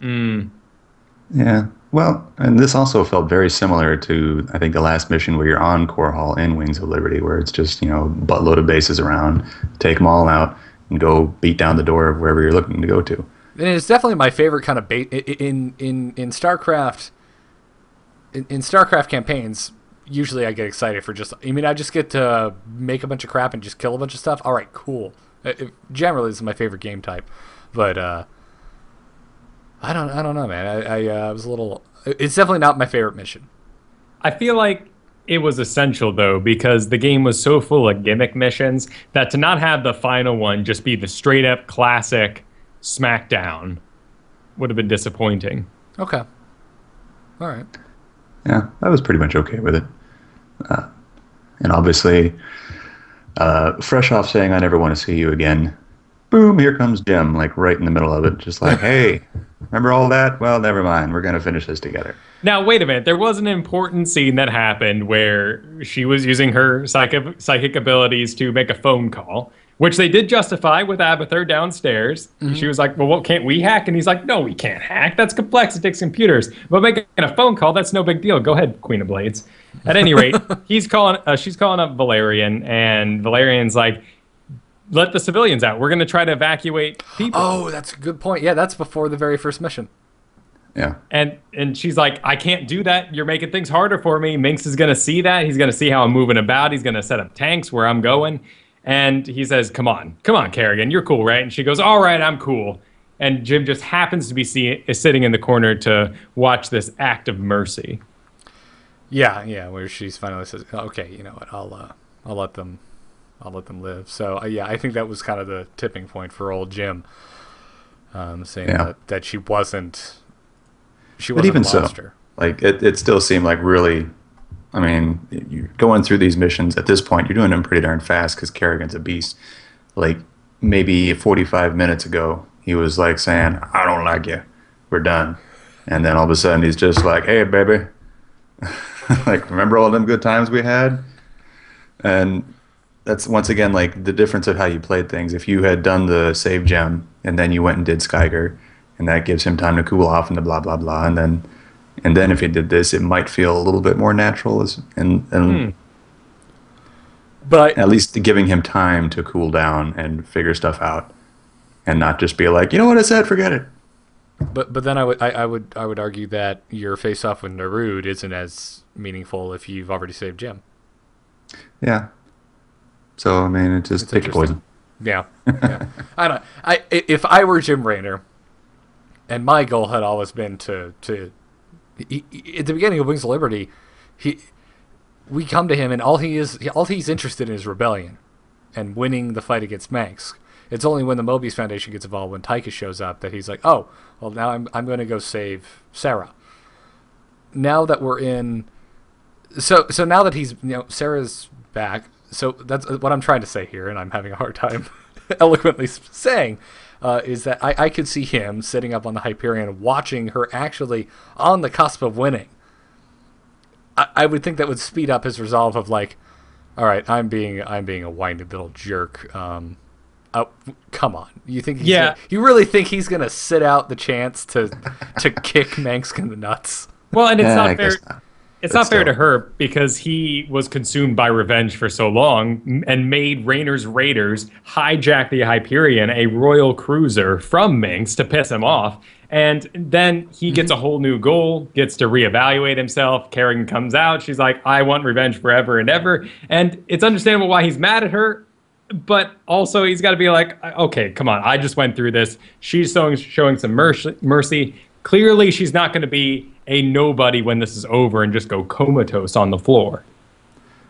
[SPEAKER 2] Yeah. Well, and this also felt very similar to, I think, the last mission where you're on Core Hall in Wings of Liberty, where it's just, buttload of bases around, take them all out, and go beat down the door of wherever you're looking to go to.
[SPEAKER 1] And it's definitely my favorite kind of bait in StarCraft. In StarCraft campaigns, usually I get excited for I just get to make a bunch of crap and just kill a bunch of stuff. All right, cool. Generally, this is my favorite game type, but I don't know, man. I was a little. It's definitely not my favorite mission.
[SPEAKER 3] I feel like it was essential, though, because the game was so full of gimmick missions that to not have the final one just be the straight up classic SmackDown would have been disappointing.
[SPEAKER 1] Okay. All right.
[SPEAKER 2] Yeah, I was pretty much okay with it. And obviously, fresh off saying I never want to see you again, boom, here comes Jim, like right in the middle of it. Just like, hey, remember all that? Well, never mind. We're going to finish this together.
[SPEAKER 3] Now, wait a minute. There was an important scene that happened where she was using her psychic abilities to make a phone call, which they did justify with Abathur downstairs. Mm-hmm. She was like, well, what, can't we hack? And he's like, no, we can't hack. That's complex. It takes computers. But making a phone call, that's no big deal. Go ahead, Queen of Blades. At any rate, she's calling up Valerian, and Valerian's like, let the civilians out. We're going to try to evacuate people.
[SPEAKER 1] Oh, that's a good point. Yeah, that's before the very first mission.
[SPEAKER 2] Yeah.
[SPEAKER 3] And she's like, I can't do that. You're making things harder for me. Mengsk is going to see that. He's going to see how I'm moving about. He's going to set up tanks where I'm going. And he says, come on, Kerrigan, you're cool, right? And she goes, all right, I'm cool. And Jim just happens to be sitting in the corner to watch this act of mercy.
[SPEAKER 1] Yeah, where she's finally says, okay, you know what, I'll let them live. So yeah, I think that was kind of the tipping point for old Jim, saying that she wasn't
[SPEAKER 2] but even
[SPEAKER 1] a monster.
[SPEAKER 2] So, like it still seemed like really. I mean, you're going through these missions at this point. You're doing them pretty darn fast because Kerrigan's a beast. Like maybe 45 minutes ago, he was like saying, "I don't like you. We're done," and then all of a sudden he's just like, "Hey, baby." Like, remember all them good times we had? And that's once again like the difference of how you played things. If you had done the save gem and then you went and did Skyger, and that gives him time to cool off and the blah blah blah, and then if he did this, it might feel a little bit more natural, but at least giving him time to cool down and figure stuff out, and not just be like, you know what I said, forget it.
[SPEAKER 1] But then I would argue that your face off with Narud isn't as meaningful if you've already saved Jim.
[SPEAKER 2] Yeah. So I mean, it's take your poison.
[SPEAKER 1] Yeah. I don't. If I were Jim Raynor, and my goal had always been to at the beginning of Wings of Liberty, we come to him and all he's interested in is rebellion, and winning the fight against Mengsk. It's only when the Mobius Foundation gets involved, when Tychus shows up, that he's like, oh, well, now I'm going to go save Sarah. Now that we're in, so now that he's, Sarah's back. So that's what I'm trying to say here, and I'm having a hard time eloquently saying, is that I could see him sitting up on the Hyperion, watching her actually on the cusp of winning. I would think that would speed up his resolve of like, all right, I'm being a whiny little jerk. Oh, come on! You think? You really think he's gonna sit out the chance to kick Mengsk in the nuts?
[SPEAKER 3] Well, and it's not fair. It's not fair to her because he was consumed by revenge for so long and made Raynor's Raiders hijack the Hyperion, a royal cruiser, from Mengsk to piss him off. And then he gets a whole new goal, gets to reevaluate himself. Kerrigan comes out. She's like, I want revenge forever and ever. And it's understandable why he's mad at her. But also he's got to be like, okay, come on. I just went through this. She's showing some mercy. Clearly she's not going to be a nobody when this is over and just go comatose on the floor.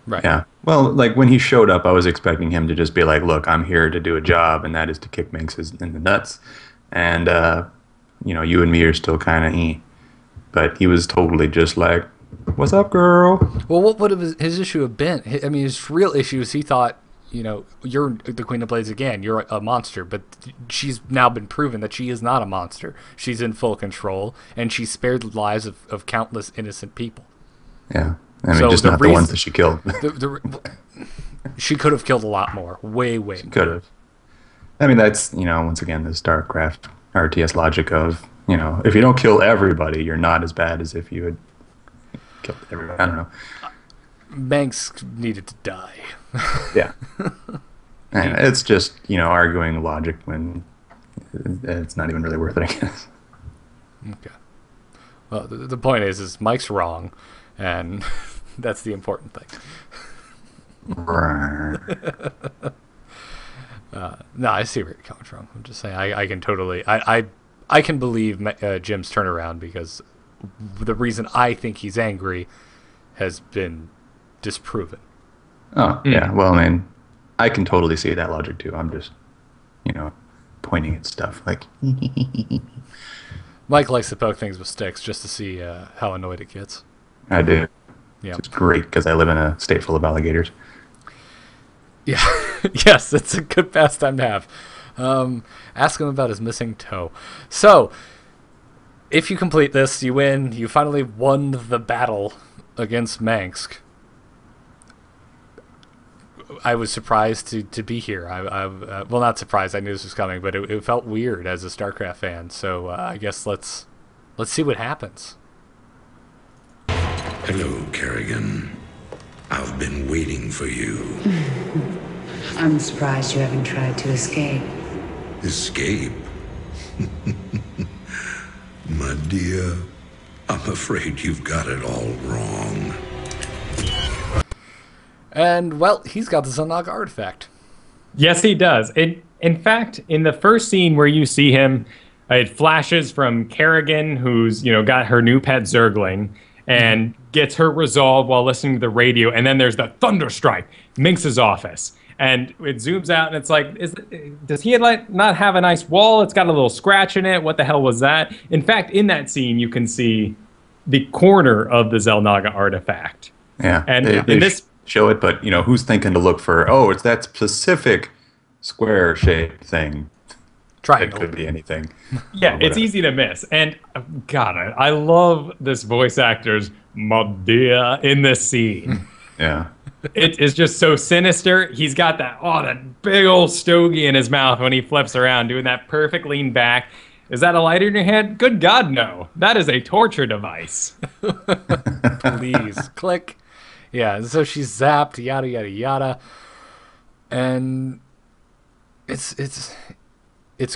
[SPEAKER 1] Right.
[SPEAKER 2] Yeah. Well, like when he showed up, I was expecting him to just be like, look, I'm here to do a job, and that is to kick Mengsk in the nuts. And, you and me are still kind of But he was totally just like, what's up, girl?
[SPEAKER 1] Well, what would his issue have been? I mean, his real issue is he thought, you're the Queen of Blades again. You're a monster, but she's now been proven that she is not a monster. She's in full control, and she spared the lives of countless innocent people.
[SPEAKER 2] Yeah, I mean, so just not the ones that she killed.
[SPEAKER 1] She could have killed a lot more. Way.
[SPEAKER 2] She could have. I mean, that's once again the StarCraft RTS logic of if you don't kill everybody, you're not as bad as if you had killed everybody. I don't know.
[SPEAKER 1] Mengsk needed to die.
[SPEAKER 2] Yeah. And it's just, arguing logic when it's not even really worth it, I guess.
[SPEAKER 1] Okay. Well, the point is Mike's wrong, and that's the important thing. No, I see where you're coming from. I'm just saying I can totally... I can believe Jim's turnaround because the reason I think he's angry has been disproven.
[SPEAKER 2] Oh, yeah. Well, I mean, I can totally see that logic too. I'm just, pointing at stuff like.
[SPEAKER 1] Mike likes to poke things with sticks just to see how annoyed it gets.
[SPEAKER 2] I do.
[SPEAKER 1] Yeah.
[SPEAKER 2] It's great because I live in a state full of alligators.
[SPEAKER 1] Yeah. Yes, it's a good pastime to have. Ask him about his missing toe. So, if you complete this, you win. You finally won the battle against Mengsk. I was surprised to be here. Well, not surprised. I knew this was coming, but it felt weird as a StarCraft fan. So I guess let's see what happens.
[SPEAKER 9] Hello, Kerrigan. I've been waiting for you.
[SPEAKER 8] I'm surprised you haven't tried to escape.
[SPEAKER 9] Escape? My dear, I'm afraid you've got it all wrong.
[SPEAKER 1] And, well, he's got the Zelnaga artifact.
[SPEAKER 3] Yes, he does. In fact, in the first scene where you see him, it flashes from Kerrigan, who's, got her new pet Zergling, and gets her resolve while listening to the radio. And then there's the Thunderstrike, Mengsk's office. And it zooms out, and it's like, does he not have a nice wall? It's got a little scratch in it. What the hell was that? In fact, in that scene, you can see the corner of the Zelnaga artifact.
[SPEAKER 2] Yeah,
[SPEAKER 3] and
[SPEAKER 2] they
[SPEAKER 3] this
[SPEAKER 2] show it, but who's thinking to look for? Oh, it's that specific square-shaped thing.
[SPEAKER 1] Triangle.
[SPEAKER 2] It could be anything.
[SPEAKER 3] Yeah, it's easy to miss. And God, I love this voice actor's "my dear" in this scene.
[SPEAKER 2] Yeah.
[SPEAKER 3] It is just so sinister. He's got that big old stogie in his mouth when he flips around, doing that perfect lean back. Is that a lighter in your hand? Good God, no. That is a torture device.
[SPEAKER 1] Please. Click. Yeah, and so she's zapped, yada, yada, yada. And it's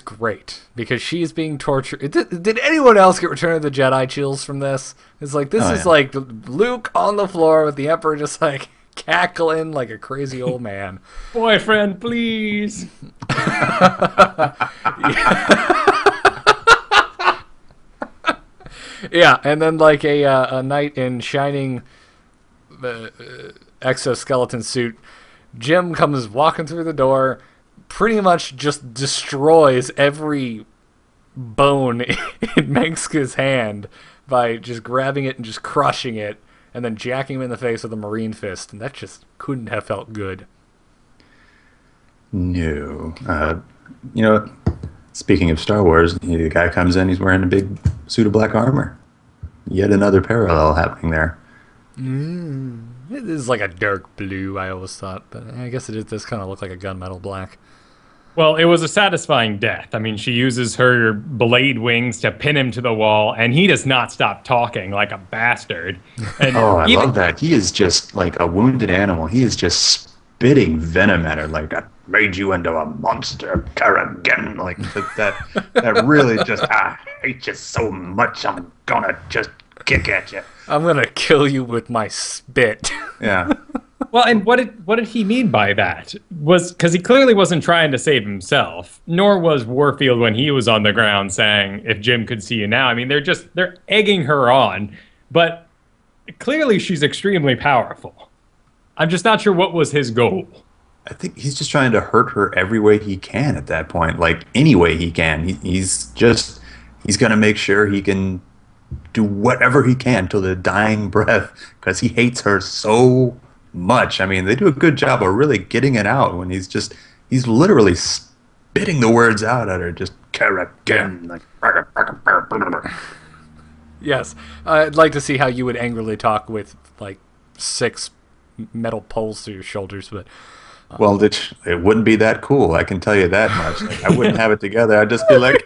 [SPEAKER 1] great because she's being tortured. Did anyone else get Return of the Jedi chills from this? It's like, this is like Luke on the floor with the Emperor just like cackling like a crazy old man.
[SPEAKER 3] Boyfriend, please.
[SPEAKER 1] Yeah, and then like a knight in shining exoskeleton suit, Jim comes walking through the door, pretty much just destroys every bone in Mengsk's hand by just grabbing it and just crushing it, and then jacking him in the face with a marine fist, and that just couldn't have felt good.
[SPEAKER 2] No. Speaking of Star Wars, the guy comes in, he's wearing a big suit of black armor. Yet another parallel happening there.
[SPEAKER 1] It is like a dark blue, I always thought, but I guess it does kind of look like a gunmetal black.
[SPEAKER 3] Well, it was a satisfying death. I mean, she uses her blade wings to pin him to the wall, and he does not stop talking like a bastard. And
[SPEAKER 2] I love that. He is just like a wounded animal. He is just spitting venom at her, like, I made you into a monster, Kerrigan. Like, that really just, I hate you so much, I'm gonna just kick at you.
[SPEAKER 1] I'm gonna kill you with my spit.
[SPEAKER 2] Yeah.
[SPEAKER 3] Well, and what did he mean by that? Was because he clearly wasn't trying to save himself, nor was Warfield when he was on the ground saying, "If Jim could see you now." I mean, they're egging her on, but clearly she's extremely powerful. I'm just not sure what was his goal.
[SPEAKER 2] I think he's just trying to hurt her every way he can at that point, like any way he can. He's gonna make sure he can do whatever he can till the dying breath because he hates her so much. I mean, they do a good job of really getting it out when he's literally spitting the words out at her, just Kerrigan, like.
[SPEAKER 1] Yes, I'd like to see how you would angrily talk with like 6 metal poles to your shoulders, but
[SPEAKER 2] well, it wouldn't be that cool. I can tell you that much. Like, I wouldn't have it together. I'd just be like.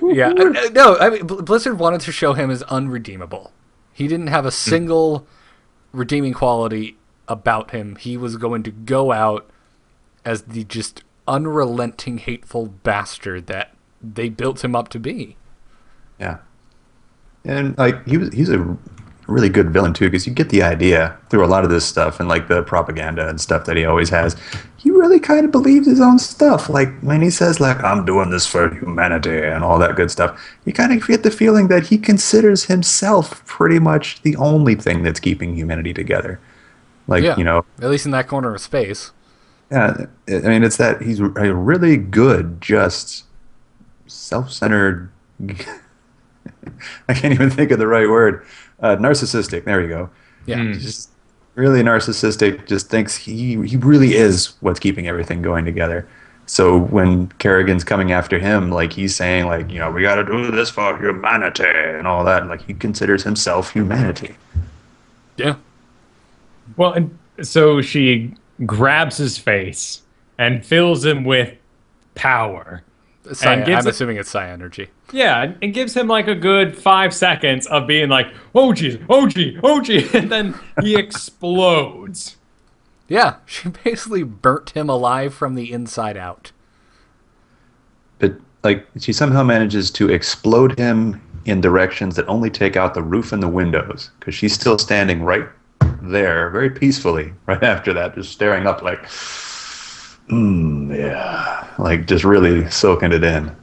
[SPEAKER 1] Yeah, no, I mean, Blizzard wanted to show him as unredeemable. He didn't have a single redeeming quality about him. He was going to go out as the just unrelenting, hateful bastard that they built him up to be.
[SPEAKER 2] Yeah, and like he really good villain too, because you get the idea through a lot of this stuff and like the propaganda and stuff that he always has. He really kind of believes his own stuff. Like when he says like I'm doing this for humanity and all that good stuff, you kind of get the feeling that he considers himself pretty much the only thing that's keeping humanity together. Like,
[SPEAKER 1] yeah,
[SPEAKER 2] you know,
[SPEAKER 1] at least in that corner of space.
[SPEAKER 2] Yeah, I mean, it's that he's a really good, just self-centered. I can't even think of the right word. Narcissistic. There you go.
[SPEAKER 1] Yeah,
[SPEAKER 2] just really narcissistic. Just thinks he really is what's keeping everything going together. So when Kerrigan's coming after him, like he's saying, like, you know, we got to do this for humanity and all that. And, like, he considers himself humanity.
[SPEAKER 1] Yeah.
[SPEAKER 3] Well, and so she grabs his face and fills him with power.
[SPEAKER 1] I'm assuming it's psi energy.
[SPEAKER 3] Yeah, and gives him like a good 5 seconds of being like, oh geez, oh gee, oh gee, and then he explodes.
[SPEAKER 1] Yeah, she basically burnt him alive from the inside out.
[SPEAKER 2] But like she somehow manages to explode him in directions that only take out the roof and the windows, because she's still standing right there, very peacefully, right after that, just staring up like, yeah, like just really soaking it in.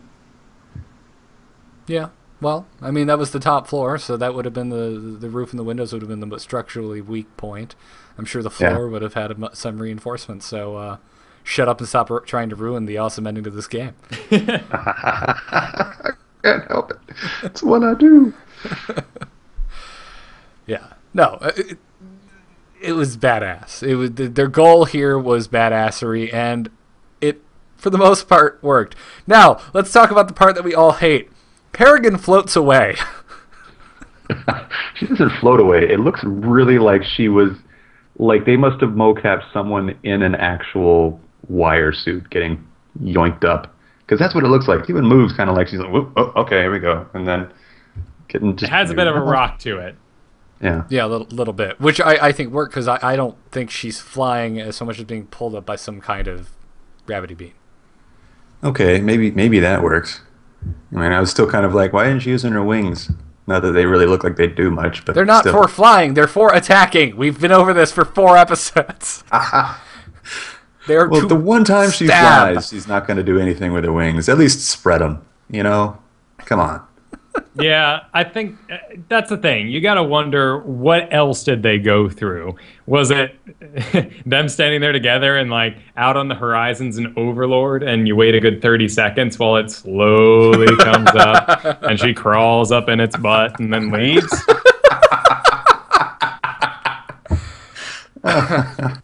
[SPEAKER 1] Yeah, well, I mean, that was the top floor, so that would have been the roof and the windows would have been the most structurally weak point. I'm sure the floor would have had some reinforcement, so shut up and stop trying to ruin the awesome ending to this game.
[SPEAKER 2] I can't help it. It's what I do.
[SPEAKER 1] Yeah. No, it was badass. It was their goal here was badassery, and it, for the most part, worked. Now, let's talk about the part that we all hate. Kerrigan floats away.
[SPEAKER 2] She doesn't float away. It looks really like she was, like they must have mocapped someone in an actual wire suit getting yoinked up. Because that's what it looks like. She even moves kind of like she's like, whoop, oh, okay, here we go. And then getting just...
[SPEAKER 3] It has a bit of a rock to it.
[SPEAKER 2] Yeah.
[SPEAKER 1] Yeah, a little bit. Which I think worked, because I don't think she's flying as so much as being pulled up by some kind of gravity beam.
[SPEAKER 2] Okay, maybe that works. I mean, I was still kind of like, why isn't she using her wings? Not that they really look like they do much, but
[SPEAKER 1] they're not
[SPEAKER 2] still.
[SPEAKER 1] for flying. They're for attacking. We've been over this for 4 episodes. They're
[SPEAKER 2] well, the one time she
[SPEAKER 1] stab.
[SPEAKER 2] flies, she's not going to do anything with her wings. At least spread them, you know? Come on.
[SPEAKER 3] Yeah, I think that's the thing. You got to wonder, what else did they go through? Was it them standing there together and like out on the horizons in Overlord, and you wait a good 30 seconds while it slowly comes up and she crawls up in its butt and then leaves?
[SPEAKER 1] I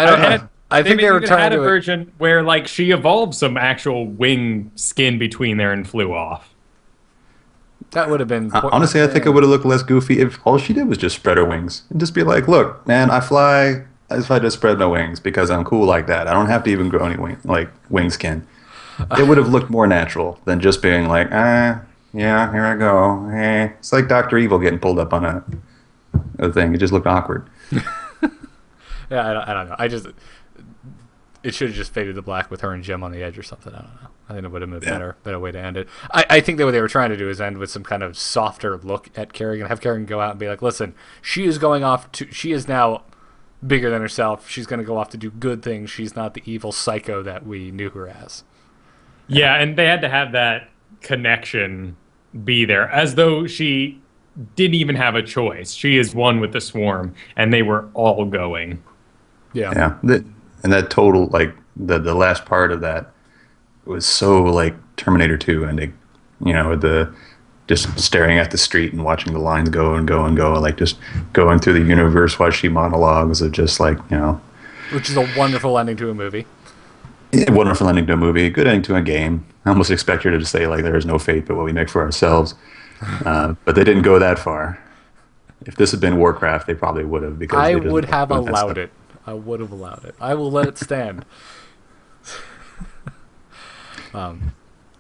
[SPEAKER 1] don't know. I think they were trying
[SPEAKER 3] had
[SPEAKER 1] to
[SPEAKER 3] a version where like she evolved some actual wing skin between there and flew off.
[SPEAKER 1] That would have been...
[SPEAKER 2] Honestly, I think it would have looked less goofy if all she did was just spread her wings. And just be like, look, man, I fly if I just spread my wings because I'm cool like that. I don't have to even grow any wing skin. It would have looked more natural than just being like, yeah, here I go. It's like Dr. Evil getting pulled up on a thing. It just looked awkward.
[SPEAKER 1] Yeah, I don't know. It should have just faded to black with her and Jim on the edge or something. I don't know. I think it would have been a better way to end it. I think that what they were trying to do is end with some kind of softer look at Kerrigan. Have Kerrigan go out and be like, listen, she is now bigger than herself. She's going to go off to do good things. She's not the evil psycho that we knew her as.
[SPEAKER 3] Yeah, and they had to have that connection be there, as though she didn't even have a choice. She is one with the swarm, and they were all going.
[SPEAKER 1] Yeah.
[SPEAKER 2] And that total, like, the last part of that was so, like, Terminator 2 ending. You know, with the just staring at the street and watching the lines go and go and go, like, just going through the universe while she monologues of just, like, you know.
[SPEAKER 1] Which is a wonderful ending to a movie.
[SPEAKER 2] Yeah, wonderful ending to a movie. Good ending to a game. I almost expect her to say, like, there is no fate but what we make for ourselves. But they didn't go that far. If this had been Warcraft, they probably would have. Because
[SPEAKER 1] I would have allowed it. I would have allowed it. I will let it stand.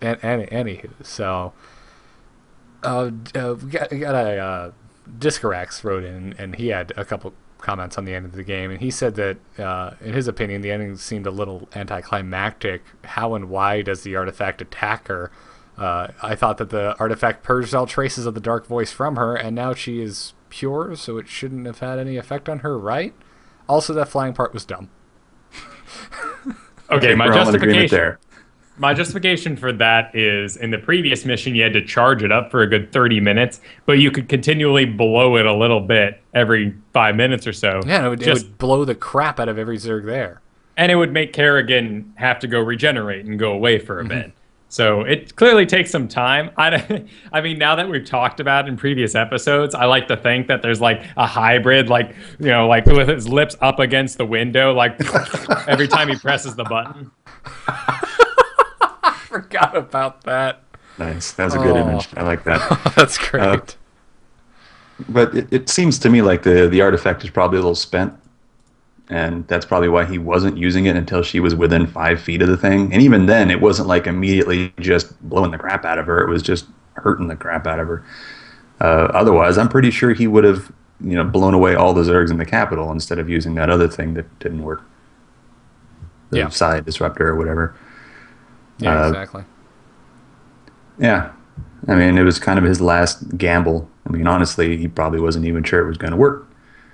[SPEAKER 1] Anywho, so we got a Discorax wrote in, and he had a couple comments on the end of the game, and he said that in his opinion the ending seemed a little anticlimactic. How and why does the artifact attack her? I thought that the artifact purged all traces of the dark voice from her, and now she is pure, so it shouldn't have had any effect on her, right? Also, that flying part was dumb.
[SPEAKER 3] Okay, my justification for that is in the previous mission you had to charge it up for a good 30 minutes, but you could continually blow it a little bit every 5 minutes or so.
[SPEAKER 1] Yeah, it would blow the crap out of every Zerg there.
[SPEAKER 3] And it would make Kerrigan have to go regenerate and go away for a bit. So it clearly takes some time. I mean, now that we've talked about in previous episodes, I like to think that there's like a hybrid, like, you know, like with his lips up against the window, like every time he presses the button.
[SPEAKER 1] I forgot about that.
[SPEAKER 2] Nice. That's a good image. I like that.
[SPEAKER 1] That's great.
[SPEAKER 2] But it seems to me like the artifact is probably a little spent. And that's probably why he wasn't using it until she was within 5 feet of the thing. And even then, it wasn't like immediately just blowing the crap out of her. It was just hurting the crap out of her. Otherwise, I'm pretty sure he would have, blown away all the Zergs in the capital instead of using that other thing that didn't work. The side disruptor or whatever.
[SPEAKER 1] Yeah, exactly.
[SPEAKER 2] Yeah. I mean, it was kind of his last gamble. I mean, honestly, he probably wasn't even sure it was going to work.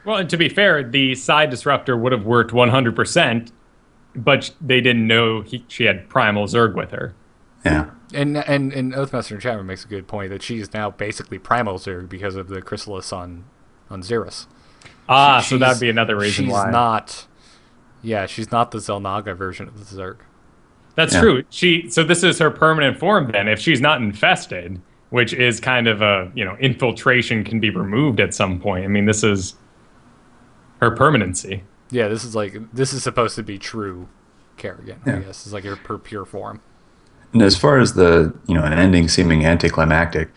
[SPEAKER 3] Well, and to be fair, the side disruptor would have worked 100%, but they didn't know she had Primal Zerg with her.
[SPEAKER 2] Yeah.
[SPEAKER 1] And Oathmaster in chat room makes a good point that she's now basically Primal Zerg because of the Chrysalis on Xeris.
[SPEAKER 3] So that'd be another reason why.
[SPEAKER 1] She's not the Zelnaga version of the Zerg.
[SPEAKER 3] That's true. So this is her permanent form then. If she's not infested, which is kind of a, infiltration can be removed at some point. I mean, this is her permanency.
[SPEAKER 1] Yeah, this is supposed to be true Kerrigan, I guess. It's like her pure form.
[SPEAKER 2] And as far as the, an ending seeming anticlimactic,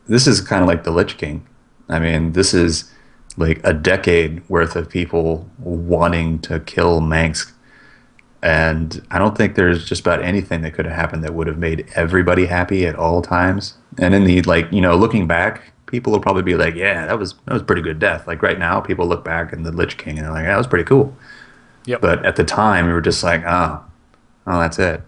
[SPEAKER 2] this is kind of like the Lich King. I mean, this is like a decade worth of people wanting to kill Mengsk. And I don't think there's just about anything that could have happened that would have made everybody happy at all times. And in the, looking back, people will probably be like, yeah, that was a pretty good death. Like right now, people look back in the Lich King and they're like, that was pretty cool.
[SPEAKER 1] Yep.
[SPEAKER 2] But at the time, we were just like, oh, that's it.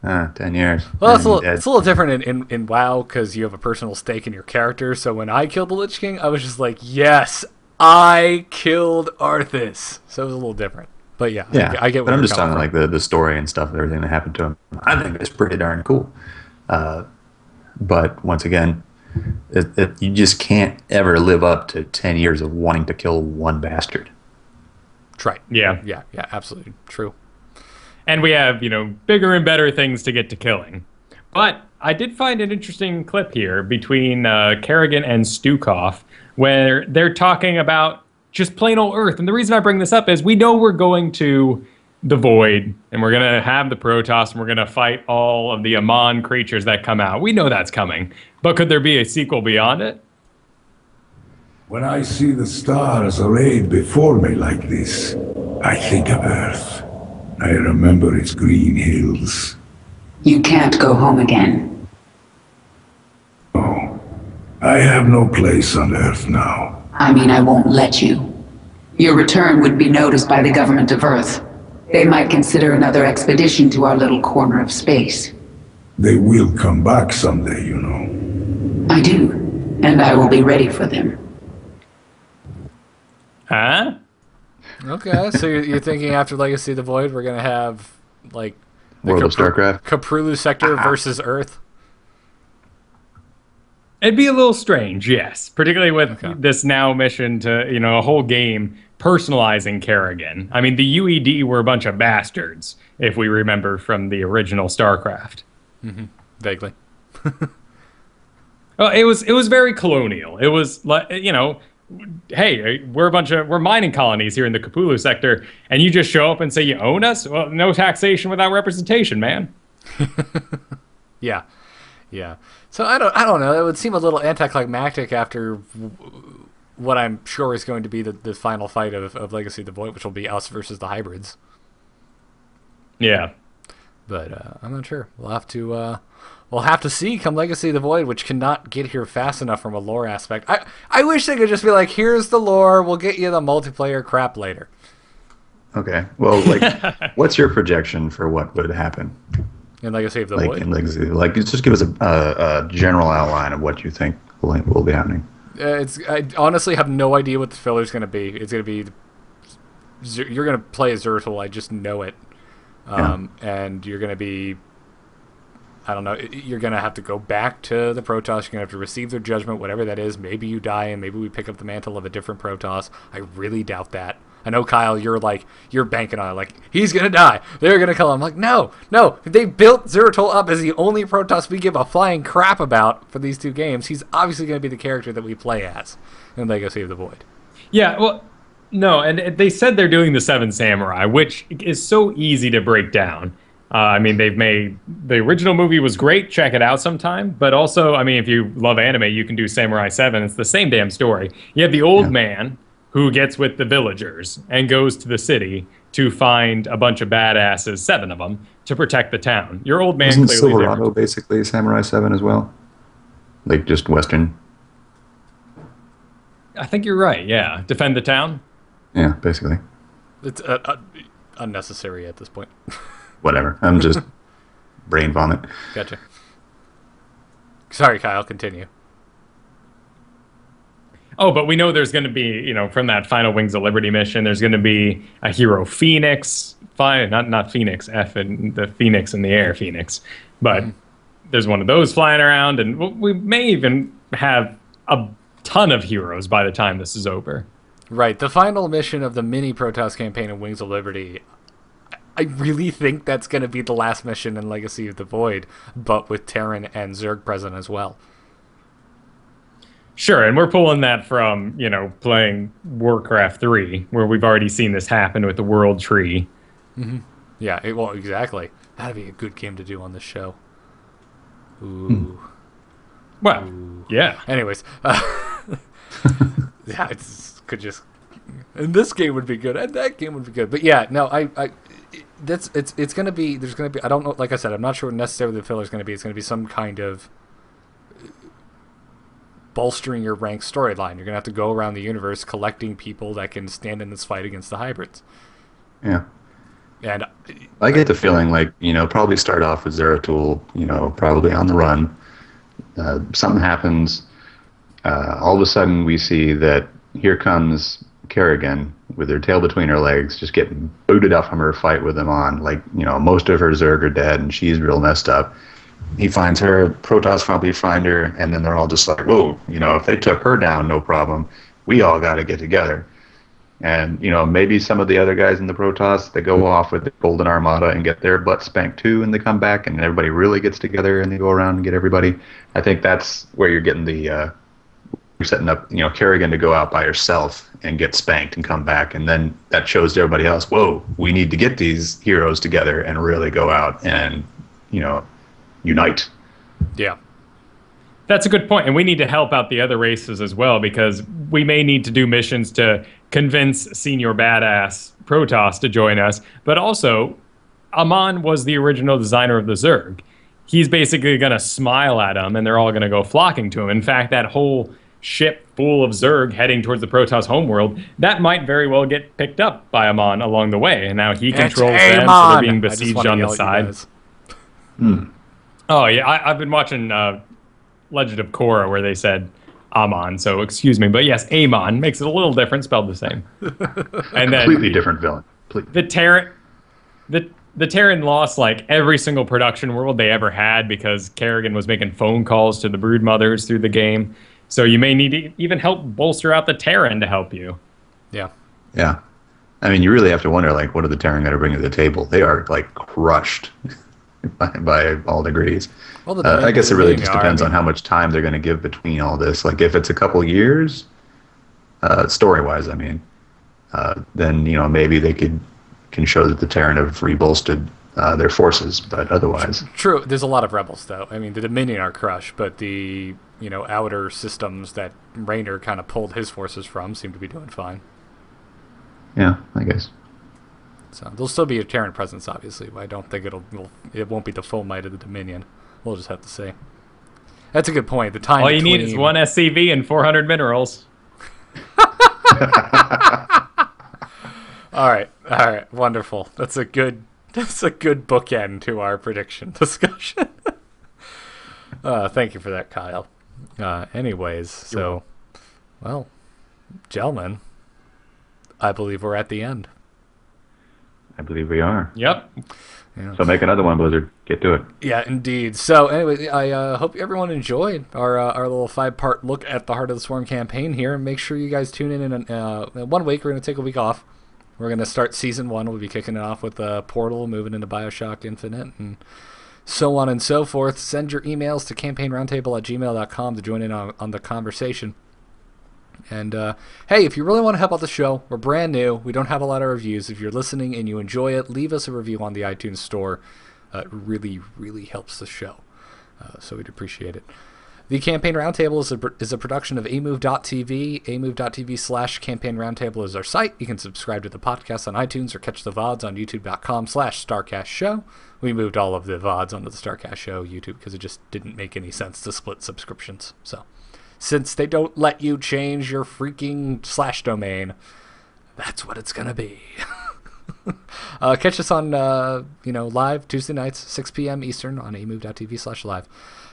[SPEAKER 2] 10 years.
[SPEAKER 1] Well, it's a little different in WoW because you have a personal stake in your character. So when I killed the Lich King, I was just like, yes, I killed Arthas. So it was a little different. But yeah. I get what
[SPEAKER 2] but I'm
[SPEAKER 1] you're
[SPEAKER 2] just talking
[SPEAKER 1] from.
[SPEAKER 2] like the story and stuff, everything that happened to him. I think it's pretty darn cool. But once again, you just can't ever live up to 10 years of wanting to kill one bastard.
[SPEAKER 1] Right.
[SPEAKER 3] Yeah.
[SPEAKER 1] Yeah, absolutely. True.
[SPEAKER 3] And we have, bigger and better things to get to killing. But I did find an interesting clip here between Kerrigan and Stukov where they're talking about just plain old Earth. And the reason I bring this up is we know we're going to the Void, and we're going to have the Protoss, and we're going to fight all of the Amon creatures that come out. We know that's coming. But could there be a sequel beyond it?
[SPEAKER 12] When I see the stars arrayed before me like this, I think of Earth. I remember its green hills.
[SPEAKER 8] You can't go home again.
[SPEAKER 12] Oh, I have no place on Earth now.
[SPEAKER 8] I mean, I won't let you. Your return would be noticed by the government of Earth. They might consider another expedition to our little corner of space.
[SPEAKER 12] They will come back someday, you know.
[SPEAKER 8] I do, and I will be ready for them.
[SPEAKER 3] Huh?
[SPEAKER 1] Okay, so you're thinking after Legacy of the Void, we're going to have, like, the
[SPEAKER 2] World of StarCraft?
[SPEAKER 1] Caprulu sector versus Earth?
[SPEAKER 3] It'd be a little strange, yes. Particularly with this now mission to, a whole game personalizing Kerrigan. I mean, the UED were a bunch of bastards, if we remember from the original StarCraft.
[SPEAKER 1] Mm-hmm. Vaguely.
[SPEAKER 3] Well, it was very colonial. It was like, hey, we're mining colonies here in the Cthulhu sector, and you just show up and say you own us? Well, no taxation without representation, man.
[SPEAKER 1] Yeah. So I don't know. It would seem a little anticlimactic after what I'm sure is going to be the final fight of Legacy of the Void, which will be us versus the hybrids.
[SPEAKER 3] Yeah.
[SPEAKER 1] But I'm not sure. We'll have to see come Legacy of the Void, which cannot get here fast enough from a lore aspect. I wish they could just be like, here's the lore, we'll get you the multiplayer crap later.
[SPEAKER 2] Okay. Well, what's your projection for what would happen?
[SPEAKER 1] in Legacy of the
[SPEAKER 2] like
[SPEAKER 1] Void.
[SPEAKER 2] in Legacy, like just give us a general outline of what you think will be happening.
[SPEAKER 1] I honestly have no idea what the filler's going to be. It's going to be you're going to play as Zertul. I just know it, and you're going to be. I don't know. You're going to have to go back to the Protoss. You're going to have to receive their judgment, whatever that is. Maybe you die, and maybe we pick up the mantle of a different Protoss. I really doubt that. I know, Kyle, you're banking on it. Like, he's going to die. They're going to kill him. I'm like, no. They built Zertul up as the only Protoss we give a flying crap about for these two games. He's obviously going to be the character that we play as in Legacy of the Void.
[SPEAKER 3] Yeah, well, no, and they said they're doing the Seven Samurai, which is so easy to break down. I mean, they've made the original movie was great. Check it out sometime. But also, I mean, if you love anime, you can do Samurai 7. It's the same damn story. You have the old man who gets with the villagers and goes to the city to find a bunch of badasses, 7 of them, to protect the town. Your old man
[SPEAKER 2] Isn't
[SPEAKER 3] clearly
[SPEAKER 2] Silverado basically Samurai 7 as well? Like just Western?
[SPEAKER 3] I think you're right, yeah. Defend the town?
[SPEAKER 2] Yeah, basically.
[SPEAKER 1] It's unnecessary at this point.
[SPEAKER 2] Whatever. I'm just brain vomit.
[SPEAKER 1] Gotcha. Sorry, Kyle, continue.
[SPEAKER 3] Oh, but we know there's going to be, from that final Wings of Liberty mission, there's going to be a hero Phoenix. Not Phoenix, F and the Phoenix in the air, Phoenix. But there's one of those flying around, and we may even have a ton of heroes by the time this is over.
[SPEAKER 1] Right. The final mission of the mini Protoss campaign in Wings of Liberty, I really think that's going to be the last mission in Legacy of the Void, but with Terran and Zerg present as well.
[SPEAKER 3] Sure, and we're pulling that from, playing Warcraft 3, where we've already seen this happen with the World Tree.
[SPEAKER 1] Mm-hmm. Yeah, well, exactly. That'd be a good game to do on this show. Ooh.
[SPEAKER 3] Well, yeah.
[SPEAKER 1] Anyways. Yeah, and this game would be good, and that game would be good. But yeah, no, it's gonna be. There's gonna be. I don't know. Like I said, I'm not sure what necessarily the filler is gonna be. It's gonna be some kind of bolstering your rank storyline. You're gonna have to go around the universe collecting people that can stand in this fight against the hybrids.
[SPEAKER 2] Yeah.
[SPEAKER 1] And
[SPEAKER 2] I get the feeling like, probably start off with Zeratul, probably on the run. Something happens. All of a sudden we see that here comes Kerrigan with her tail between her legs, just getting booted up from her fight with him on. Like, most of her Zerg are dead and she's real messed up. He finds her, Protoss probably find her, and then they're all just like, whoa, if they took her down, no problem. We all got to get together. And, maybe some of the other guys in the Protoss, they go off with the Golden Armada and get their butt spanked too, and they come back, and everybody really gets together, and they go around and get everybody. I think that's where you're getting you're setting up, Kerrigan to go out by herself and get spanked and come back, and then that shows to everybody else, whoa, we need to get these heroes together and really go out and, unite.
[SPEAKER 1] Yeah.
[SPEAKER 3] That's a good point, and we need to help out the other races as well, because we may need to do missions to convince Senior Badass Protoss to join us, but also, Amon was the original designer of the Zerg. He's basically going to smile at them, and they're all going to go flocking to him. In fact, that whole ship full of Zerg heading towards the Protoss homeworld, that might very well get picked up by Amon along the way, and now he controls them, so they're being besieged on the side. Oh, yeah, I've been watching Legend of Korra where they said Amon, so excuse me, but yes, Amon makes it a little different, spelled the same. And then
[SPEAKER 2] completely different villain.
[SPEAKER 3] The Terran lost like every single production world they ever had because Kerrigan was making phone calls to the brood mothers through the game. So you may need to even help bolster out the Terran to help you.
[SPEAKER 1] Yeah.
[SPEAKER 2] Yeah. I mean, you really have to wonder, like, what are the Terran going to bring to the table? They are, like, crushed by all degrees. Well, I guess it really just depends on how much time they're going to give between all this. Like, if it's a couple years, story-wise, I mean, then, maybe they can show that the Terran have rebolstered their forces, but otherwise...
[SPEAKER 1] True. There's a lot of rebels, though. I mean, the Dominion are crushed, but the, outer systems that Raynor kind of pulled his forces from seem to be doing fine.
[SPEAKER 2] Yeah, I guess.
[SPEAKER 1] So there'll still be a Terran presence, obviously, but I don't think it won't be the full might of the Dominion. We'll just have to see. That's a good point. The time
[SPEAKER 3] all you need is one SCV and 400 minerals.
[SPEAKER 1] All right, wonderful. That's a good That's a good bookend to our prediction discussion. Thank you for that, Kyle. Anyways, so, well, gentlemen, I believe we're at the end.
[SPEAKER 2] I believe we are.
[SPEAKER 3] Yep.
[SPEAKER 1] Yeah.
[SPEAKER 2] So make another one, Blizzard. Get to it.
[SPEAKER 1] Yeah, indeed. So anyway, I hope everyone enjoyed our little 5-part look at the Heart of the Swarm campaign here. And make sure you guys tune in 1 week. We're going to take a week off. We're going to start Season 1. We'll be kicking it off with Portal, moving into Bioshock Infinite, and so on and so forth. Send your emails to campaignroundtable@gmail.com to join in on the conversation. And, hey, if you really want to help out the show, we're brand new. We don't have a lot of reviews. If you're listening and you enjoy it, leave us a review on the iTunes Store. It really, really helps the show. So we'd appreciate it. The Campaign Roundtable is a production of amove.tv. amove.tv/Campaign Roundtable is our site. You can subscribe to the podcast on iTunes or catch the VODs on youtube.com/StarcastShow. Show. We moved all of the VODs onto the Starcast Show YouTube because it just didn't make any sense to split subscriptions. So, since they don't let you change your freaking / domain, that's what it's going to be. Catch us on, live Tuesday nights, 6 p.m. Eastern on amove.tv/live.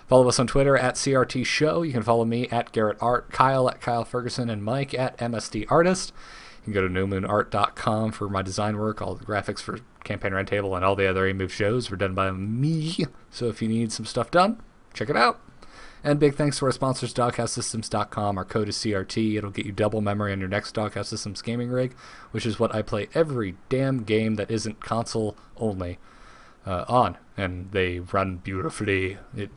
[SPEAKER 1] Follow us on Twitter at CRT Show. You can follow me at Garrett Art, Kyle at Kyle Ferguson, and Mike at MSD Artist. You can go to newmoonart.com for my design work. All the graphics for Campaign Roundtable and all the other AMove shows were done by me. So if you need some stuff done, check it out. And big thanks to our sponsors, doghouse-systems.com. Our code is CRT. It'll get you double memory on your next Doghouse Systems gaming rig, which is what I play every damn game that isn't console only on. And they run beautifully. It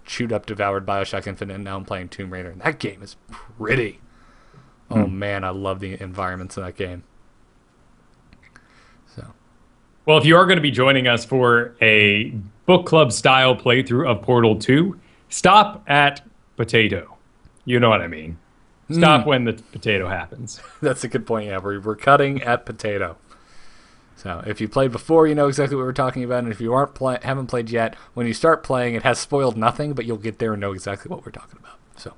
[SPEAKER 1] chewed up, devoured Bioshock Infinite, and now I'm playing Tomb Raider. And that game is pretty. Oh, man, I love the environments in that game. So,
[SPEAKER 3] well, if you are going to be joining us for a book club style playthrough of Portal 2, stop at Potato. You know what I mean. Stop when the potato happens.
[SPEAKER 1] That's a good point, yeah. We're cutting at Potato. So if you played before, you know exactly what we're talking about. And if you haven't played yet, when you start playing, it has spoiled nothing, but you'll get there and know exactly what we're talking about. So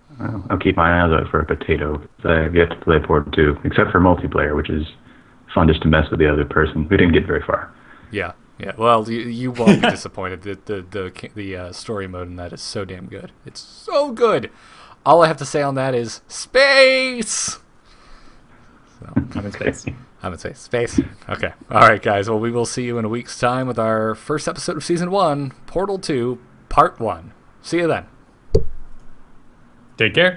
[SPEAKER 2] I'll keep my eyes out for a potato. I've yet to play Portal 2, except for multiplayer, which is fun just to mess with the other person. We didn't get very far.
[SPEAKER 1] Yeah. Well, you won't be disappointed. The story mode in that is so damn good. It's so good. All I have to say on that is space. So,
[SPEAKER 3] I'm in space.
[SPEAKER 1] I'm in space. Okay. All right, guys. Well, we will see you in a week's time with our first episode of Season 1, Portal 2, Part 1. See you then.
[SPEAKER 3] Take care.